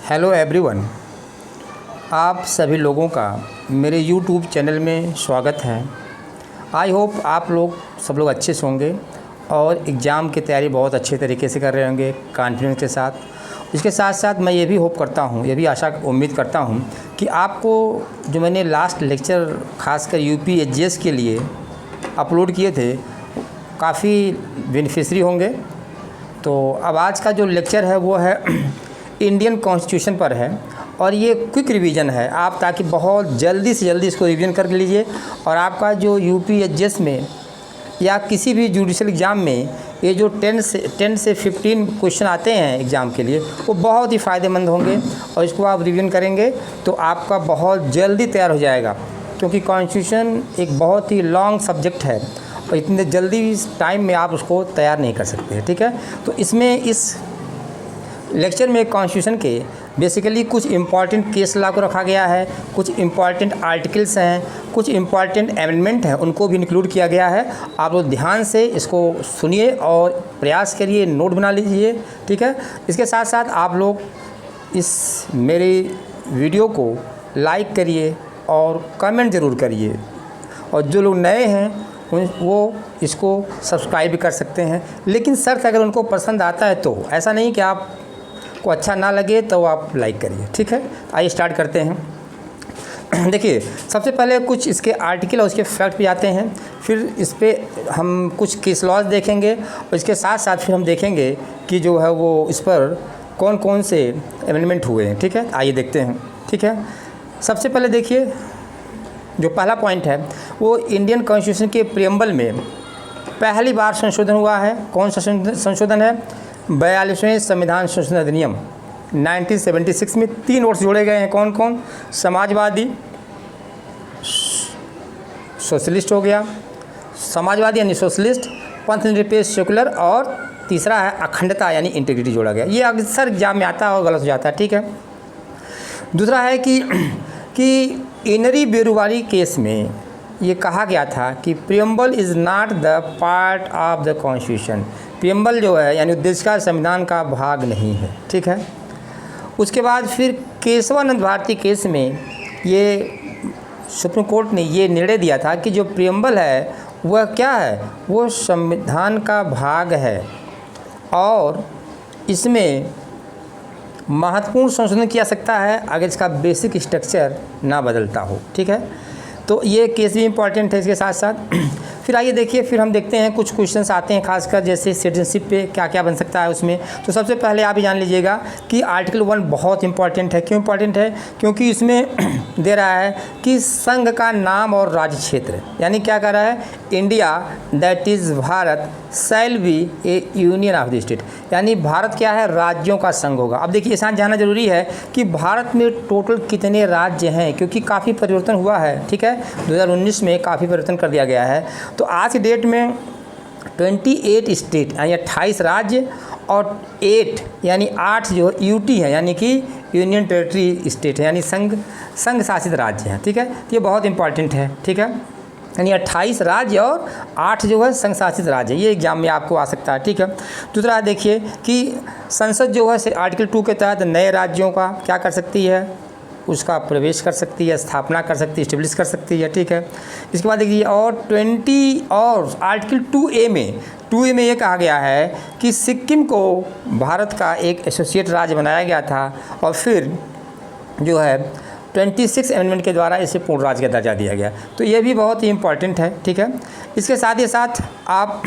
Hello everyone, आप सभी लोगों का मेरे यूट्यूब चैनल में स्वागत है। आई होप आप लोग सब लोग अच्छे से होंगे और एग्ज़ाम की तैयारी बहुत अच्छे तरीके से कर रहे होंगे कॉन्फिडेंस के साथ। इसके साथ साथ मैं ये भी होप करता हूँ, ये भी आशा उम्मीद करता हूँ कि आपको जो मैंने लास्ट लेक्चर खासकर यूपी एचजीएस के लिए अपलोड किए थे काफ़ी बेनिफिशरी होंगे। तो अब आज का जो लेक्चर है वो है इंडियन कॉन्स्टिट्यूशन पर है और ये क्विक रिवीजन है आप ताकि बहुत जल्दी से जल्दी इसको रिवीजन कर लीजिए और आपका जो यूपी एचजीएस में या किसी भी जुडिशल एग्ज़ाम में ये जो 10 से 15 क्वेश्चन आते हैं एग्ज़ाम के लिए वो बहुत ही फ़ायदेमंद होंगे और इसको आप रिवीजन करेंगे तो आपका बहुत जल्दी तैयार हो जाएगा, क्योंकि कॉन्स्टिट्यूशन एक बहुत ही लॉन्ग सब्जेक्ट है और इतने जल्दी टाइम में आप उसको तैयार नहीं कर सकते। ठीक है, तो इसमें इस लेक्चर में कॉन्स्टिट्यूशन के बेसिकली कुछ इम्पॉर्टेंट केस लॉ को रखा गया है, कुछ इम्पॉर्टेंट आर्टिकल्स हैं, कुछ इम्पॉर्टेंट अमेंडमेंट हैं, उनको भी इंक्लूड किया गया है। आप लोग ध्यान से इसको सुनिए और प्रयास करिए, नोट बना लीजिए। ठीक है, इसके साथ साथ आप लोग इस मेरे वीडियो को लाइक करिए और कमेंट ज़रूर करिए और जो लोग नए हैं वो इसको सब्सक्राइब भी कर सकते हैं, लेकिन शर्त अगर उनको पसंद आता है तो, ऐसा नहीं कि आप को अच्छा ना लगे तो आप लाइक करिए। ठीक है, आइए स्टार्ट करते हैं। देखिए, सबसे पहले कुछ इसके आर्टिकल और उसके फैक्ट पे आते हैं, फिर इस पर हम कुछ केस लॉज देखेंगे और इसके साथ साथ फिर हम देखेंगे कि जो है वो इस पर कौन कौन से अमेंडमेंट हुए हैं। ठीक है, आइए देखते हैं। ठीक है, सबसे पहले देखिए जो पहला पॉइंट है वो इंडियन कॉन्स्टिट्यूशन के प्रियम्बल में पहली बार संशोधन हुआ है। कौन सा संशोधन है? 42वें संविधान संशोधन अधिनियम 1976 में 3 वर्ड्स जोड़े गए हैं। कौन कौन? समाजवादी, सोशलिस्ट हो गया, समाजवादी यानी सोशलिस्ट, पंथ निरपेक्ष सेकुलर, और तीसरा है अखंडता यानी इंटीग्रिटी जोड़ा गया। ये अक्सर एग्जाम में आता है और गलत हो जाता है। ठीक है, दूसरा है कि इनरी बेरुवारी केस में ये कहा गया था कि preamble is not the part of the constitution. Preamble जो है यानी उद्देशिका संविधान का भाग नहीं है। ठीक है, उसके बाद फिर केशवानंद भारती केस में ये सुप्रीम कोर्ट ने ये निर्णय दिया था कि जो प्रियम्बल है वह क्या है, वो संविधान का भाग है और इसमें महत्वपूर्ण संशोधन किया सकता है अगर इसका बेसिक स्ट्रक्चर ना बदलता हो। ठीक है, तो ये केस भी इम्पॉर्टेंट है। इसके साथ साथ फिर आइए देखिए, फिर हम देखते हैं कुछ क्वेश्चंस आते हैं खासकर जैसे सिटीजनशिप पे क्या क्या बन सकता है उसमें। तो सबसे पहले आप ये जान लीजिएगा कि आर्टिकल 1 बहुत इंपॉर्टेंट है। क्यों इंपॉर्टेंट है? क्योंकि इसमें दे रहा है कि संघ का नाम और राज्य क्षेत्र, यानी क्या कर रहा है, India that is Bharat shall be A union of the state, यानी भारत क्या है, राज्यों का संघ होगा। अब देखिए, ऐसा जानना जरूरी है कि भारत में टोटल कितने राज्य हैं, क्योंकि काफ़ी परिवर्तन हुआ है। ठीक है, 2019 में काफ़ी परिवर्तन कर दिया गया है। तो आज की डेट में 28 स्टेट यानी 28 राज्य और 8 यानी 8 जो यूटी है यानी कि यूनियन टेरिटरी स्टेट है, यानी संघ शासित राज्य हैं। ठीक है, तो ये बहुत इंपॉर्टेंट है। ठीक है, यानी 28 राज्य और 8 जो है संघ शासित राज्य, ये एग्जाम में आपको आ सकता है। ठीक है, दूसरा देखिए कि संसद जो है आर्टिकल 2 के तहत नए राज्यों का क्या कर सकती है, उसका प्रवेश कर सकती है, स्थापना कर सकती है, इस्टेब्लिश कर सकती है। ठीक है, इसके बाद देखिए और आर्टिकल 2A में ये कहा गया है कि सिक्किम को भारत का एक एसोसिएट राज्य बनाया गया था और फिर जो है 26 अमेंडमेंट के द्वारा इसे पूर्ण राज्य का दर्जा दिया गया। तो ये भी बहुत ही इंपॉर्टेंट है। ठीक है, इसके साथ ही साथ आप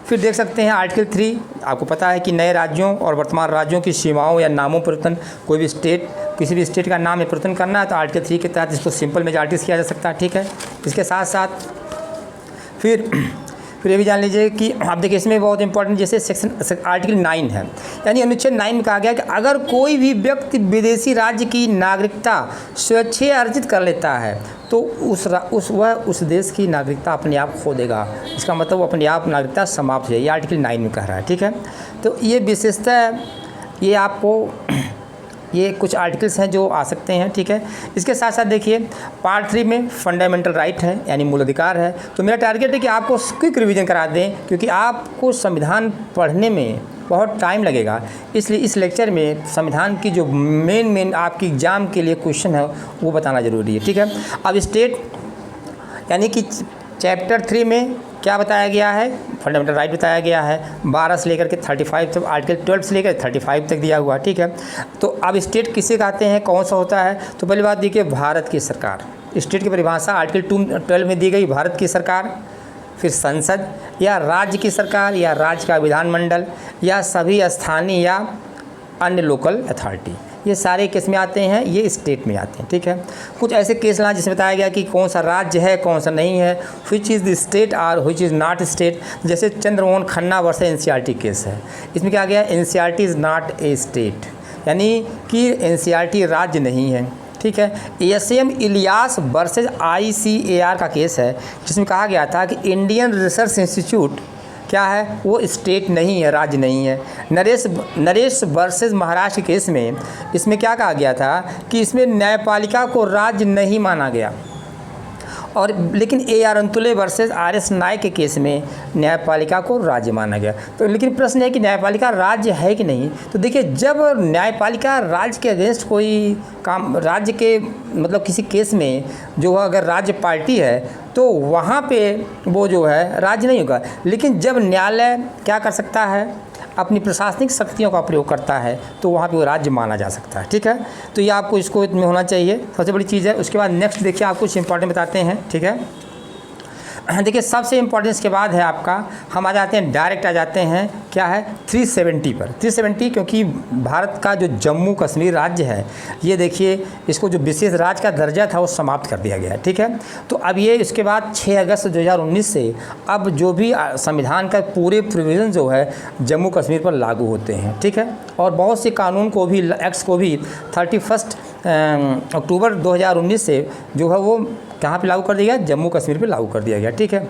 फिर देख सकते हैं आर्टिकल 3, आपको पता है कि नए राज्यों और वर्तमान राज्यों की सीमाओं या नामों परिवर्तन, कोई भी स्टेट किसी भी स्टेट का नाम में परिवर्तन करना है तो आर्टिकल 3 के तहत इसको सिंपल मेजॉरिटी से किया जा सकता है। ठीक है, इसके साथ साथ फिर ये भी जान लीजिए कि आप देखिए इसमें बहुत इंपॉर्टेंट जैसे सेक्शन आर्टिकल 9 है, यानी अनुच्छेद 9 में कहा गया कि अगर कोई भी व्यक्ति विदेशी राज्य की नागरिकता स्वेच्छा अर्जित कर लेता है तो उस देश की नागरिकता अपने आप खो देगा। इसका मतलब वो अपने आप नागरिकता समाप्त हो जाए, ये आर्टिकल 9 में कह रहा है। ठीक है, तो ये विशेषता ये आपको ये कुछ आर्टिकल्स हैं जो आ सकते हैं। ठीक है, इसके साथ साथ देखिए पार्ट 3 में फंडामेंटल राइट है यानी मूल अधिकार है। तो मेरा टारगेट है कि आपको क्विक रिवीजन करा दें, क्योंकि आपको संविधान पढ़ने में बहुत टाइम लगेगा, इसलिए इस लेक्चर में संविधान की जो मेन आपकी एग्ज़ाम के लिए क्वेश्चन है वो बताना ज़रूरी है, ठीक है। अब स्टेट यानी कि चैप्टर 3 में क्या बताया गया है, फंडामेंटल राइट बताया गया है, 12 से लेकर के 35 तक, आर्टिकल 12 से लेकर 35 तक दिया हुआ, ठीक है। तो अब स्टेट किसे कहते हैं, कौन सा होता है, तो पहली बात देखिए भारत की सरकार। स्टेट की परिभाषा आर्टिकल 12 में दी गई, भारत की सरकार, फिर संसद या राज्य की सरकार या राज्य का विधानमंडल या सभी स्थानीय या अन्य लोकल अथॉरिटी, ये सारे केस में आते हैं, ये स्टेट में आते हैं, ठीक है। कुछ ऐसे केस ला जिसमें बताया गया कि कौन सा राज्य है कौन सा नहीं है, व्हिच इज़ द स्टेट और व्हिच इज़ नॉट स्टेट। जैसे Chandramohan Khanna versus NCERT case है, इसमें क्या गया, NCERT is not a state, यानी कि एनसीईआरटी राज्य नहीं है, ठीक है। एएसएम इलियास वर्सेस आईसीएआर का केस है, जिसमें कहा गया था कि इंडियन रिसर्च इंस्टीट्यूट क्या है, वो स्टेट नहीं है, राज्य नहीं है। नरेश वर्सेस महाराष्ट्र के केस में इसमें क्या कहा गया था कि इसमें न्यायपालिका को राज्य नहीं माना गया, और लेकिन AR अंतुले वर्सेस RS नायक के केस में न्यायपालिका को राज्य माना गया। तो लेकिन प्रश्न है कि न्यायपालिका राज्य है कि नहीं। तो देखिए, जब न्यायपालिका राज्य के अगेंस्ट कोई काम, राज्य के मतलब किसी केस में जो है अगर राज्य पार्टी है तो वहाँ पे वो जो है राज्य नहीं होगा। लेकिन जब न्यायालय क्या कर सकता है, अपनी प्रशासनिक शक्तियों का प्रयोग करता है, तो वहाँ पे वो राज्य माना जा सकता है, ठीक है। तो ये आपको इसको में होना चाहिए, सबसे बड़ी चीज़ है। उसके बाद नेक्स्ट देखिए, आपको कुछ इंपॉर्टेंट बताते हैं, ठीक है। देखिए, सबसे इम्पोर्टेंस के बाद है आपका, हम आ जाते हैं डायरेक्ट आ जाते हैं क्या है 370 पर। 370 क्योंकि भारत का जो जम्मू कश्मीर राज्य है, ये देखिए इसको जो विशेष राज्य का दर्जा था वो समाप्त कर दिया गया है, ठीक है। तो अब ये इसके बाद 6 अगस्त 2019 से अब जो भी संविधान का पूरे प्रोविज़न जो है जम्मू कश्मीर पर लागू होते हैं, ठीक है। और बहुत से कानून को भी, एक्ट्स को भी 31 अक्टूबर 2019 से जो है वो कहाँ पे लागू कर दिया गया, जम्मू कश्मीर पे लागू कर दिया गया, ठीक है।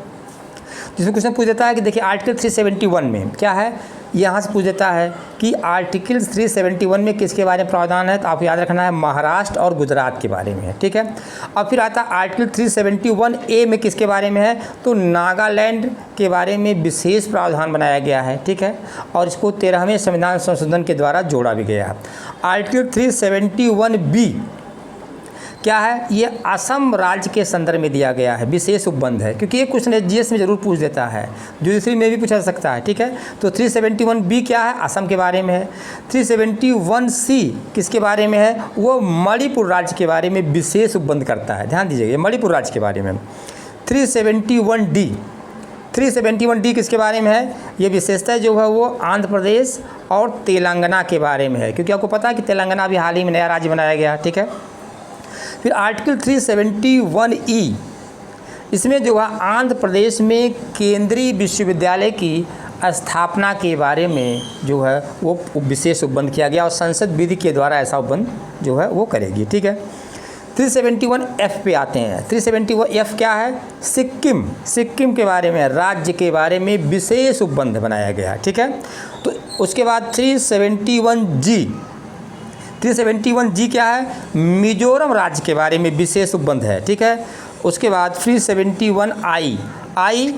जिसमें क्वेश्चन पूछ देता है कि देखिए आर्टिकल 371 में क्या है, यहाँ से पूछ देता है कि आर्टिकल 371 में किसके बारे में प्रावधान है, तो आपको याद रखना है महाराष्ट्र और गुजरात के बारे में है, ठीक है। अब फिर आता है आर्टिकल 371A में किसके बारे में है, तो नागालैंड के बारे में विशेष प्रावधान बनाया गया है, ठीक है। और इसको 13वें संविधान संशोधन के द्वारा जोड़ा भी गया है। आर्टिकल 371B क्या है, ये असम राज्य के संदर्भ में दिया गया है, विशेष उपबंध है, क्योंकि ये क्वेश्चन जीएस में जरूर पूछ देता है, ज्यूडिशरी में भी पूछा जा सकता है, ठीक है। तो 371B क्या है, असम के बारे में है। 371C किसके बारे में है, वो मणिपुर राज्य के बारे में विशेष उपबंध करता है, ध्यान दीजिएगा, मणिपुर राज्य के बारे में। 371D किसके बारे में है, ये विशेषता जो है वो आंध्र प्रदेश और तेलंगाना के बारे में है, क्योंकि आपको पता है कि तेलंगाना भी हाल ही में नया राज्य बनाया गया, ठीक है। फिर आर्टिकल 371E, इसमें जो है आंध्र प्रदेश में केंद्रीय विश्वविद्यालय की स्थापना के बारे में जो है वो विशेष उपबंध किया गया, और संसद विधि के द्वारा ऐसा उपबंध जो है वो करेगी, ठीक है। 371F पे आते हैं। 371F क्या है, सिक्किम के बारे में, राज्य के बारे में विशेष उपबंध बनाया गया, ठीक है। तो उसके बाद 371G क्या है, मिजोरम राज्य के बारे में विशेष उपबंध है, ठीक है। उसके बाद 371I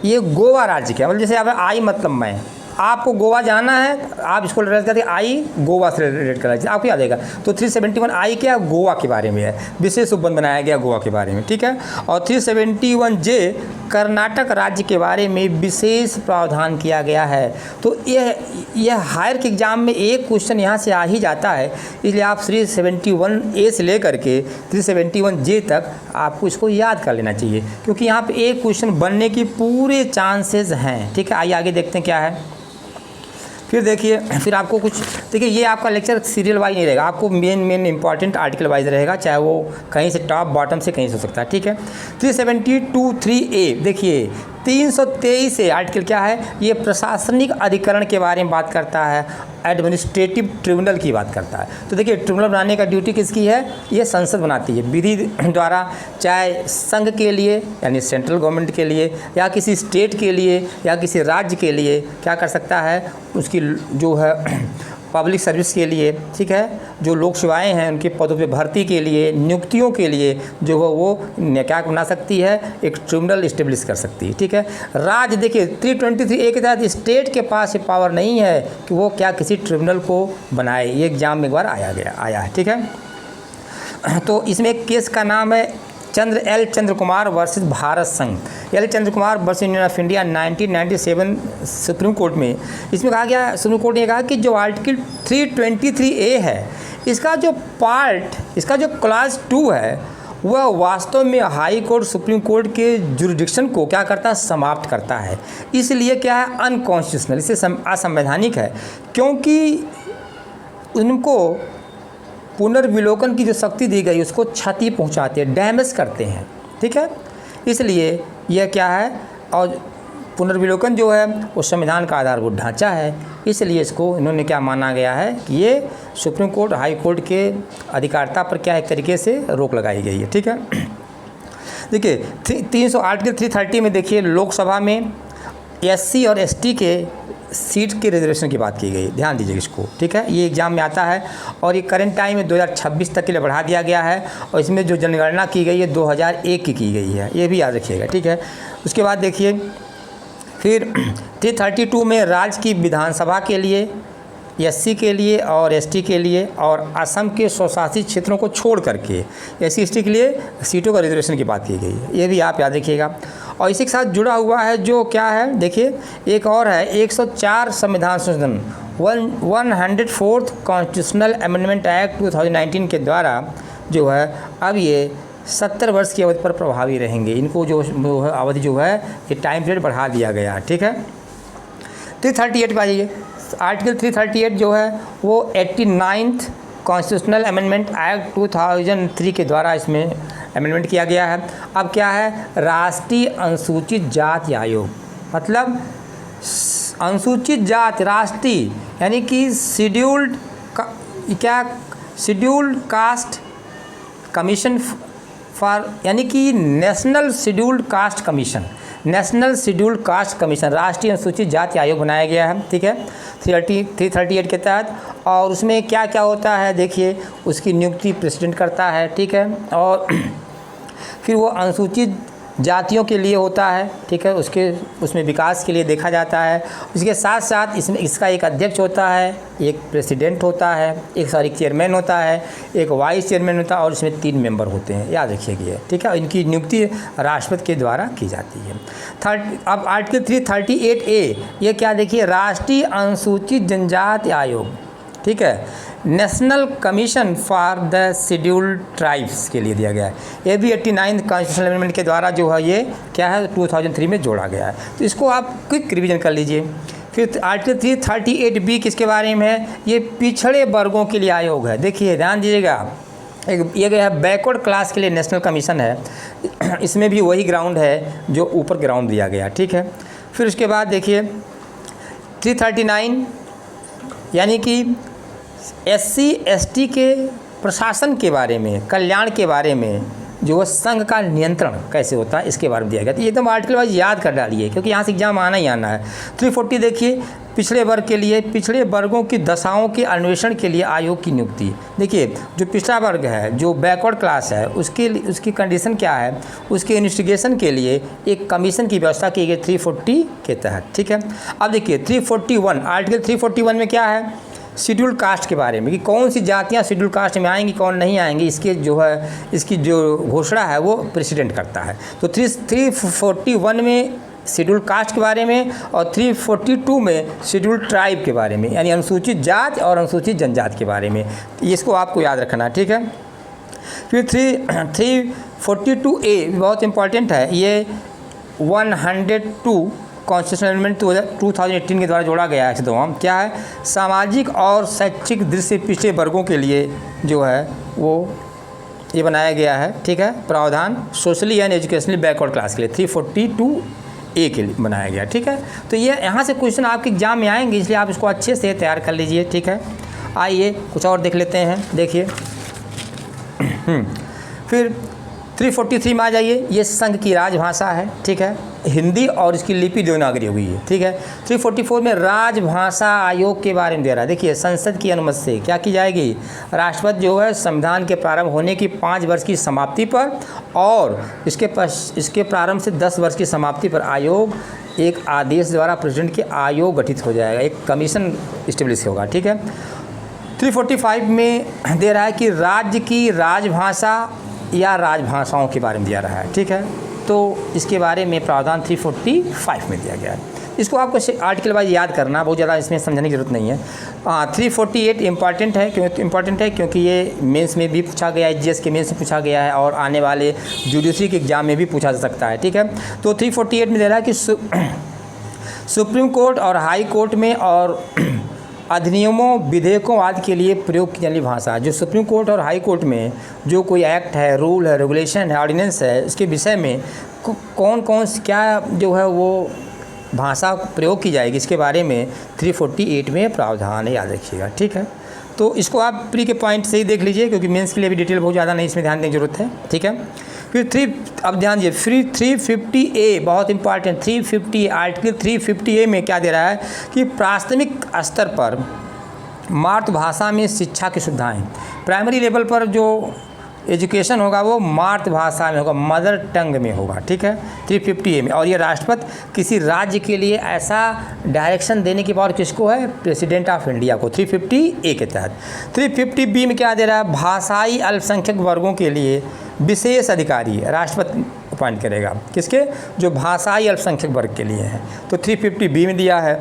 ये गोवा राज्य का, मतलब जैसे आप आई मतलब मैं, आपको गोवा जाना है, आप इसको रिलेट करते आई गोवा से रिलेट करा, आपको याद आएगा। तो 371I क्या, गोवा के बारे में है, विशेष उपबंध बनाया गया गोवा के बारे में, ठीक है। और 371J कर्नाटक राज्य के बारे में विशेष प्रावधान किया गया है। तो यह हायर के एग्जाम में एक क्वेश्चन यहाँ से आ ही जाता है, इसलिए आप 371A से लेकर के 371J तक आपको इसको याद कर लेना चाहिए, क्योंकि यहाँ पे एक क्वेश्चन बनने की पूरे चांसेस हैं, ठीक है। आइए आगे देखते हैं क्या है। फिर देखिए, फिर आपको कुछ देखिए, ये आपका लेक्चर सीरियल वाइज नहीं रहेगा, आपको मेन इंपॉर्टेंट आर्टिकल वाइज रहेगा, चाहे वो कहीं से टॉप बॉटम से कहीं से हो सकता है, ठीक है। 372(3)A देखिए 323 से आर्टिकल क्या है, ये प्रशासनिक अधिकरण के बारे में बात करता है, एडमिनिस्ट्रेटिव ट्रिब्यूनल की बात करता है। तो देखिए, ट्रिब्यूनल बनाने का ड्यूटी किसकी है, ये संसद बनाती है विधि द्वारा, चाहे संघ के लिए यानी सेंट्रल गवर्नमेंट के लिए, या किसी स्टेट के लिए, या किसी राज्य के लिए क्या कर सकता है, उसकी जो है पब्लिक सर्विस के लिए, ठीक है, जो लोक सेवाएँ हैं उनके पदों पे भर्ती के लिए, नियुक्तियों के लिए जो है वो क्या बना सकती है, एक ट्रिब्यूनल इस्टेब्लिश कर सकती है, ठीक है। राज्य देखिए 323A के तहत स्टेट के पास ये पावर नहीं है कि वो क्या किसी ट्रिब्यूनल को बनाए, ये एग्जाम में एक बार आया है, ठीक है। तो इसमें एक केस का नाम है एल चंद्र कुमार वर्सेस भारत संघ, L Chandra Kumar versus Union of India 1997 supreme court में। इसमें कहा गया, सुप्रीम कोर्ट ने कहा कि जो आर्टिकल 323A है, इसका जो क्लास 2 है वह वास्तव में हाई कोर्ट सुप्रीम कोर्ट के जुरिडिक्शन को क्या करता है, समाप्त करता है। इसलिए क्या है, अनकॉन्स्टिट्यूशनल, इसे असंवैधानिक है, क्योंकि उनको पुनर्विलोकन की जो शक्ति दी गई उसको क्षति पहुंचाते हैं, डैमेज करते हैं, ठीक है। इसलिए यह क्या है, और पुनर्विलोकन जो है वो संविधान का आधारभूत ढांचा है, इसलिए इसको इन्होंने क्या माना गया है कि ये सुप्रीम कोर्ट हाई कोर्ट के अधिकारिता पर क्या एक तरीके से रोक लगाई गई है, ठीक है। देखिए 300 आर्टिकल 330 में देखिए लोकसभा में SC और ST के सीट के रिजर्वेशन की बात की गई, ध्यान दीजिए इसको, ठीक है। ये एग्जाम में आता है और ये करंट टाइम में 2026 तक के लिए बढ़ा दिया गया है, और इसमें जो जनगणना की गई है 2001 की गई है, ये भी याद रखिएगा, ठीक है। उसके बाद देखिए फिर 332 में राज्य की विधानसभा के लिए, SC के लिए और ST के लिए और असम के स्वशासित क्षेत्रों को छोड़ करके SC ST के लिए सीटों का रिजर्वेशन की बात की गई है, ये भी आप याद रखिएगा। और इसी के साथ जुड़ा हुआ है जो क्या है, देखिए एक और है 104 संविधान संशोधन 104th कॉन्स्टिट्यूशनल अमेंडमेंट एक्ट 2019 के द्वारा जो है अब ये 70 वर्ष की अवधि पर प्रभावी रहेंगे। इनको जो है अवधि जो है ये टाइम पीरियड बढ़ा दिया गया है, ठीक है। 338 पर आइए, आर्टिकल 338 जो है वो 89th कॉन्स्टिट्यूशनल अमेंडमेंट एक्ट 2003 के द्वारा इसमें अमेंडमेंट किया गया है। अब क्या है, राष्ट्रीय अनुसूचित जाति आयोग, मतलब अनुसूचित जाति राष्ट्रीय यानी कि शेड्यूल्ड कास्ट कमीशन फॉर, यानी कि national scheduled caste commission, national scheduled caste commission राष्ट्रीय अनुसूचित जाति आयोग बनाया गया है, ठीक है, 338 के तहत। और उसमें क्या क्या होता है, देखिए उसकी नियुक्ति प्रेसिडेंट करता है, ठीक है, और फिर वो अनुसूचित जातियों के लिए होता है, ठीक है, उसमें विकास के लिए देखा जाता है। उसके साथ साथ इसका एक अध्यक्ष होता है, एक प्रेसिडेंट होता है, एक चेयरमैन होता है, एक वाइस चेयरमैन होता है, और इसमें 3 मेंबर होते हैं, याद रखिएगा, ठीक है। इनकी नियुक्ति राष्ट्रपति के द्वारा की जाती है। अब आर्टिकल 338A ये क्या, देखिए राष्ट्रीय अनुसूचित जनजाति आयोग, ठीक है, national commission for the scheduled tribes के लिए दिया गया है। ये भी 89 कॉन्स्टिट्यूशनल अमेंडमेंट के द्वारा जो है ये क्या है 2003 में जोड़ा गया है, तो इसको आप क्विक रिवीजन कर लीजिए। फिर आर्टिकल 338B किसके बारे में है, ये पिछड़े वर्गों के लिए आयोग है। देखिए ध्यान दीजिएगा, एक ये गया है बैकवर्ड क्लास के लिए नेशनल कमीशन है, इसमें भी वही ग्राउंड है जो ऊपर ग्राउंड दिया गया, ठीक है। फिर उसके बाद देखिए 339 यानी कि SC ST के प्रशासन के बारे में, कल्याण के बारे में, जो वो संघ का नियंत्रण कैसे होता है इसके बारे में दिया गया। तो ये एकदम आर्टिकल वाइज याद कर डालिए, क्योंकि यहाँ से एग्जाम आना ही आना है। 340 देखिए पिछड़े वर्ग के लिए, पिछड़े वर्गों की दशाओं के अन्वेषण के लिए आयोग की नियुक्ति। देखिए जो पिछड़ा वर्ग है, जो बैकवर्ड क्लास है, उसकी कंडीशन क्या है, उसके इन्वेस्टिगेशन के लिए एक कमीशन की व्यवस्था की गई 340 के तहत, ठीक है। अब देखिए 341 आर्टिकल 341 में क्या है, शेड्यूल्ड कास्ट के बारे में कि कौन सी जातियां शेड्यूल कास्ट में आएंगी कौन नहीं आएंगी, इसके जो है इसकी जो घोषणा है वो प्रेसिडेंट करता है। तो 341 में शेड्यूल कास्ट के बारे में और 342 में शेड्यूल ट्राइब के बारे में, यानी अनुसूचित जाति और अनुसूचित जनजाति के बारे में, इसको आपको याद रखना, ठीक है। फिर 342A बहुत इंपॉर्टेंट है, ये 102 कॉन्स्टिट्यूशनल अमेंडमेंट 2018 के द्वारा जोड़ा गया है। तो हम क्या है, सामाजिक और शैक्षिक दृष्टि से पिछड़े वर्गों के लिए जो है वो ये बनाया गया है, ठीक है, प्रावधान socially and educationally backward class के लिए 342A के लिए बनाया गया, ठीक है। तो ये यहाँ से क्वेश्चन आपके एग्जाम में आएंगे, इसलिए आप इसको अच्छे से तैयार कर लीजिए, ठीक है। आइए कुछ और देख लेते हैं, देखिए फिर 343 में आ जाइए, ये संघ की राजभाषा है, ठीक है। हिंदी और इसकी लिपि देवनागरी हुई है, ठीक है। 344 में राजभाषा आयोग के बारे में दे रहा है। देखिए, संसद की अनुमति से क्या की जाएगी, राष्ट्रपति जो है संविधान के प्रारंभ होने की 5 वर्ष की समाप्ति पर और इसके प्रारंभ से 10 वर्ष की समाप्ति पर आयोग एक आदेश द्वारा प्रेसिडेंट के आयोग गठित हो जाएगा, एक कमीशन इस्टेब्लिश होगा, ठीक है। 345 में दे रहा है कि राज्य की राजभाषा या राजभाषाओं के बारे में दिया रहा है, ठीक है। तो इसके बारे में प्रावधान 345 में दिया गया है। इसको आपको आर्टिकल वाइज याद करना, बहुत ज़्यादा इसमें समझने की ज़रूरत नहीं है। 348 इम्पॉर्टेंट है क्योंकि ये मेंस में भी पूछा गया है, जीएस के मेंस में पूछा गया है और आने वाले जुडिशरी के एग्जाम में भी पूछा जा सकता है, ठीक है। तो 348 में दे रहा है कि सुप्रीम कोर्ट और हाई कोर्ट में और अधिनियमों विधेयकों आदि के लिए प्रयोग की जाने वाली भाषा, जो सुप्रीम कोर्ट और हाई कोर्ट में जो कोई एक्ट है, रूल है, रेगुलेशन है, ऑर्डिनेंस है, इसके विषय में कौन कौन क्या जो है वो भाषा प्रयोग की जाएगी, इसके बारे में 348 में प्रावधान है, याद रखिएगा, ठीक है। तो इसको आप प्री के पॉइंट से ही देख लीजिए क्योंकि मेंस के लिए भी डिटेल बहुत ज़्यादा नहीं इसमें ध्यान देने की जरूरत है, ठीक है। फिर अब ध्यान दीजिए 350A बहुत इंपॉर्टेंट, 350 आर्टिकल 350A में क्या दे रहा है कि प्राथमिक स्तर पर मातृभाषा में शिक्षा की सुविधाएं, प्राइमरी लेवल पर जो एजुकेशन होगा वो मातृभाषा में होगा, मदर टंग में होगा, ठीक है, 350A में। और ये राष्ट्रपति किसी राज्य के लिए ऐसा डायरेक्शन देने की पावर किसको है, प्रेसिडेंट ऑफ इंडिया को, 350A के तहत। 350B में क्या दे रहा है, भाषाई अल्पसंख्यक वर्गों के लिए विशेष अधिकारी राष्ट्रपति अपॉइंट करेगा, किसके, जो भाषाई अल्पसंख्यक वर्ग के लिए हैं, तो 350B में दिया है।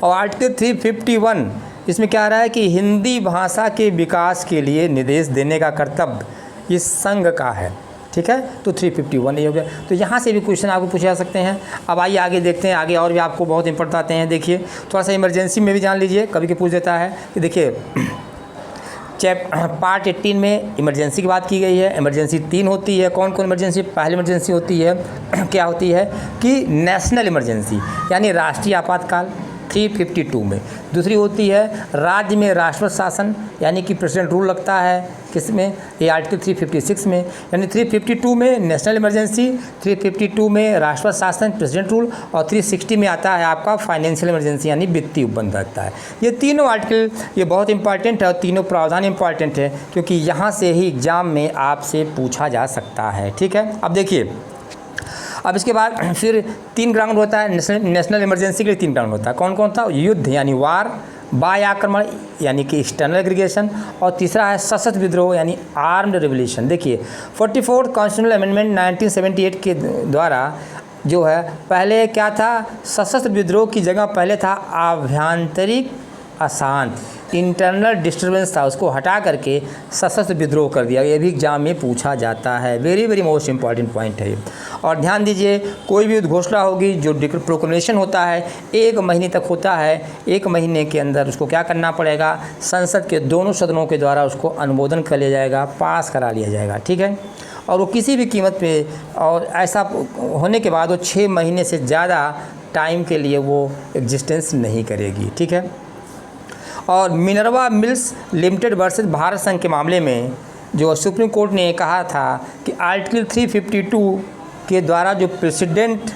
और आर्टिकल 351 इसमें क्या आ रहा है कि हिंदी भाषा के विकास के लिए निर्देश देने का कर्तव्य इस संघ का है, ठीक है। तो 351 ये हो गया। तो यहाँ से भी क्वेश्चन आपको पूछे जा सकते हैं। अब आइए आगे देखते हैं, आगे और भी आपको बहुत इंपॉर्टेंट आते हैं। देखिए थोड़ा सा इमरजेंसी में भी जान लीजिए, कभी के पूछ देता है कि देखिए पार्ट 18 में इमरजेंसी की बात की गई है। इमरजेंसी 3 होती है। कौन कौन इमरजेंसी, पहली इमरजेंसी होती है क्या होती है कि नेशनल इमरजेंसी यानी राष्ट्रीय आपातकाल 352 में। दूसरी होती है राज्य में राष्ट्रपति शासन यानी कि प्रेसिडेंट रूल लगता है, किस में, ये आर्टिकल 356 में। यानी 352 में नेशनल इमरजेंसी, 352 में राष्ट्रपति शासन प्रेसिडेंट रूल और 360 में आता है आपका फाइनेंशियल इमरजेंसी यानी वित्तीय उपबंध लगता है। ये तीनों आर्टिकल ये बहुत इंपॉर्टेंट है और तीनों प्रावधान इंपॉर्टेंट है क्योंकि यहाँ से ही एग्जाम में आपसे पूछा जा सकता है, ठीक है। अब देखिए अब इसके बाद फिर 3 ग्राउंड होता है, नेशनल इमरजेंसी के लिए 3 ग्राउंड होता है। कौन कौन था, युद्ध यानी वार, बाह्य आक्रमण यानी कि एक्सटर्नल एग्रीगेशन और तीसरा है सशस्त्र विद्रोह यानी आर्म्ड रिवोल्यूशन। देखिए 44 कॉन्स्टिट्यूशनल अमेंडमेंट 1978 के द्वारा जो है पहले क्या था, सशस्त्र विद्रोह की जगह पहले था आभ्यंतरिक अशांत, इंटरनल डिस्टर्बेंस था, उसको हटा करके सशस्त्र विद्रोह कर दिया। ये भी एग्जाम में पूछा जाता है, very very most important point है। और ध्यान दीजिए कोई भी घोषणा होगी जो प्रोक्लेमेशन होता है 1 महीने तक होता है, 1 महीने के अंदर उसको क्या करना पड़ेगा, संसद के दोनों सदनों के द्वारा उसको अनुमोदन कर लिया जाएगा, पास करा लिया जाएगा, ठीक है। और वो किसी भी कीमत पे, और ऐसा होने के बाद वो 6 महीने से ज़्यादा टाइम के लिए वो एग्जिस्टेंस नहीं करेगी, ठीक है। और Minerva Mills Limited versus Bharat संघ के मामले में जो सुप्रीम कोर्ट ने कहा था कि आर्टिकल 352 के द्वारा जो प्रेसिडेंट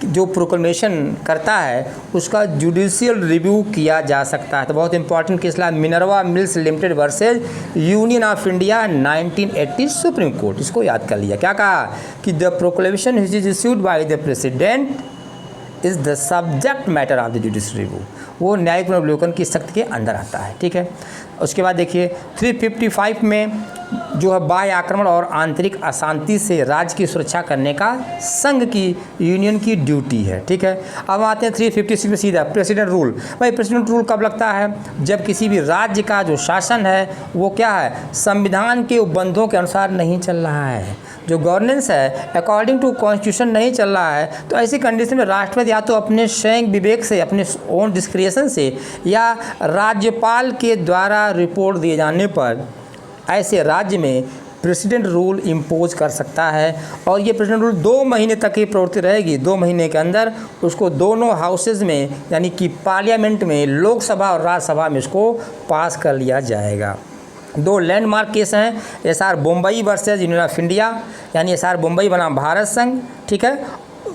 जो प्रोक्लेमेशन करता है उसका जुडिशियल रिव्यू किया जा सकता है। तो बहुत इंपॉर्टेंट केस ला Minerva Mills Limited versus Union of India 1980 Supreme Court, इसको याद कर लिया। क्या कहा कि the proclamation which is issued by the president is the subject matter of the judicial review, वो न्यायिक पुनर्विलोकन की शक्ति के अंदर आता है, ठीक है। उसके बाद देखिए 355 में जो है बाह्य आक्रमण और आंतरिक अशांति से राज्य की सुरक्षा करने का संघ की यूनियन की ड्यूटी है, ठीक है। अब आते हैं 356 में सीधा प्रेसिडेंट रूल। भाई प्रेसिडेंट रूल कब लगता है, जब किसी भी राज्य का जो शासन है वो क्या है, संविधान के उपबंधों के अनुसार नहीं चल रहा है, जो गवर्नेंस है अकॉर्डिंग टू कॉन्स्टिट्यूशन नहीं चल रहा है। तो ऐसी कंडीशन में राष्ट्रपति या तो अपने स्वयं विवेक से, अपने ओन डिस्क्रिएशन से या राज्यपाल के द्वारा रिपोर्ट दिए जाने पर ऐसे राज्य में प्रेसिडेंट रूल इम्पोज कर सकता है। और ये प्रेसिडेंट रूल 2 महीने तक की प्रवृत्ति रहेगी। 2 महीने के अंदर उसको दोनों हाउसेज में यानी कि पार्लियामेंट में, लोकसभा और राज्यसभा में इसको पास कर लिया जाएगा। 2 लैंडमार्क केस हैं, SR Bombay versus Union of India यानी एसआर बम्बई बना भारत संघ, ठीक है,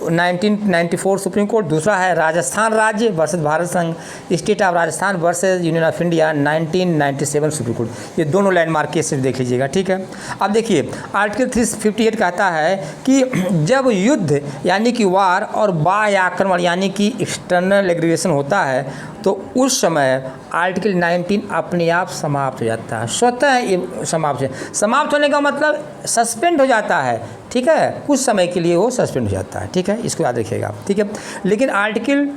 1994 सुप्रीम कोर्ट, दूसरा है राजस्थान राज्य वर्सेस भारत संघ, state of Rajasthan versus Union of India 1997 supreme court. ये दोनों लैंडमार्क केसेस देख लीजिएगा, ठीक है। अब देखिए आर्टिकल 358 कहता है कि जब युद्ध यानी कि वार और बाह्य आक्रमण यानी कि एक्सटर्नल एग्रीवेशन होता है तो उस समय आर्टिकल 19 अपने आप समाप्त हो जाता है, स्वतः ये समाप्त होने का मतलब सस्पेंड हो जाता है, ठीक है, कुछ समय के लिए वो सस्पेंड हो जाता है, ठीक है, इसको याद रखिएगा, ठीक है। लेकिन आर्टिकल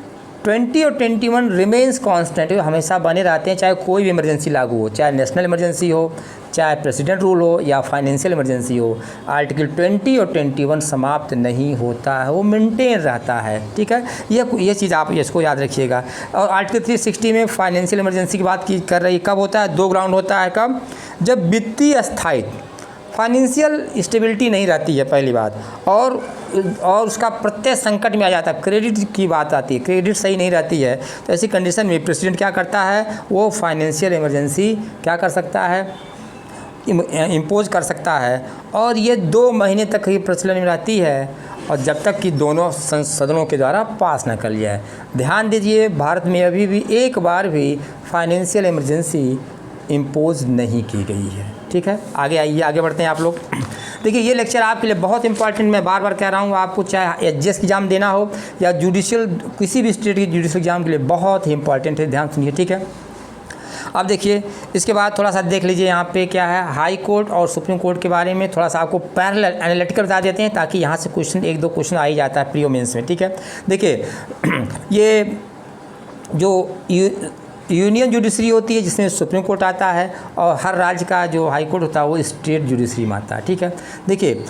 20 और 21 रिमेन्स कांस्टेंट, हमेशा बने रहते हैं, चाहे कोई भी इमरजेंसी लागू हो, चाहे नेशनल इमरजेंसी हो, चाहे प्रेसिडेंट रूल हो या फाइनेंशियल इमरजेंसी हो। आर्टिकल 20 और 21 समाप्त नहीं होता है, वो मेंटेन रहता है, ठीक है। ये चीज़ आप इसको याद रखिएगा। और आर्टिकल 360 में फाइनेंशियल इमरजेंसी की बात कर रही है, कब होता है? 2 ग्राउंड होता है, कब? जब वित्तीय स्थायित्व, फाइनेंशियल स्टेबिलिटी नहीं रहती है, पहली बात, और उसका प्रत्यय संकट में आ जाता है, क्रेडिट की बात आती है, क्रेडिट सही नहीं रहती है, तो ऐसी कंडीशन में प्रेसिडेंट क्या करता है? वो फाइनेंशियल इमरजेंसी क्या कर सकता है? इम्पोज कर सकता है, और ये 2 महीने तक ही प्रचलन में रहती है, और जब तक कि दोनों सदनों के द्वारा पास न कर लिया है। ध्यान दीजिए, भारत में अभी भी एक बार भी फाइनेंशियल इमरजेंसी इम्पोज नहीं की गई है, ठीक है। आगे आइए, आगे बढ़ते हैं आप लोग। देखिए ये लेक्चर आपके लिए बहुत इंपॉर्टेंट, मैं बार बार कह रहा हूँ, आपको चाहे एचजीएस एग्जाम देना हो या जुडिशियल किसी भी स्टेट की जुडिशियल एग्जाम के लिए बहुत ही इंपॉर्टेंट है, ध्यान सुनिए, ठीक है। अब देखिए इसके बाद थोड़ा सा देख लीजिए यहाँ पे क्या है, हाई कोर्ट और सुप्रीम कोर्ट के बारे में थोड़ा सा आपको पैरेलल एनालिटिकल बता देते हैं, ताकि यहाँ से क्वेश्चन 1-2 क्वेश्चन आ ही जाता है प्री मेंस में, ठीक है। देखिए ये जो यूनियन जुडिशरी होती है जिसमें सुप्रीम कोर्ट आता है, और हर राज्य का जो हाई कोर्ट होता है वो स्टेट जुडिशरी में आता है, ठीक है। देखिए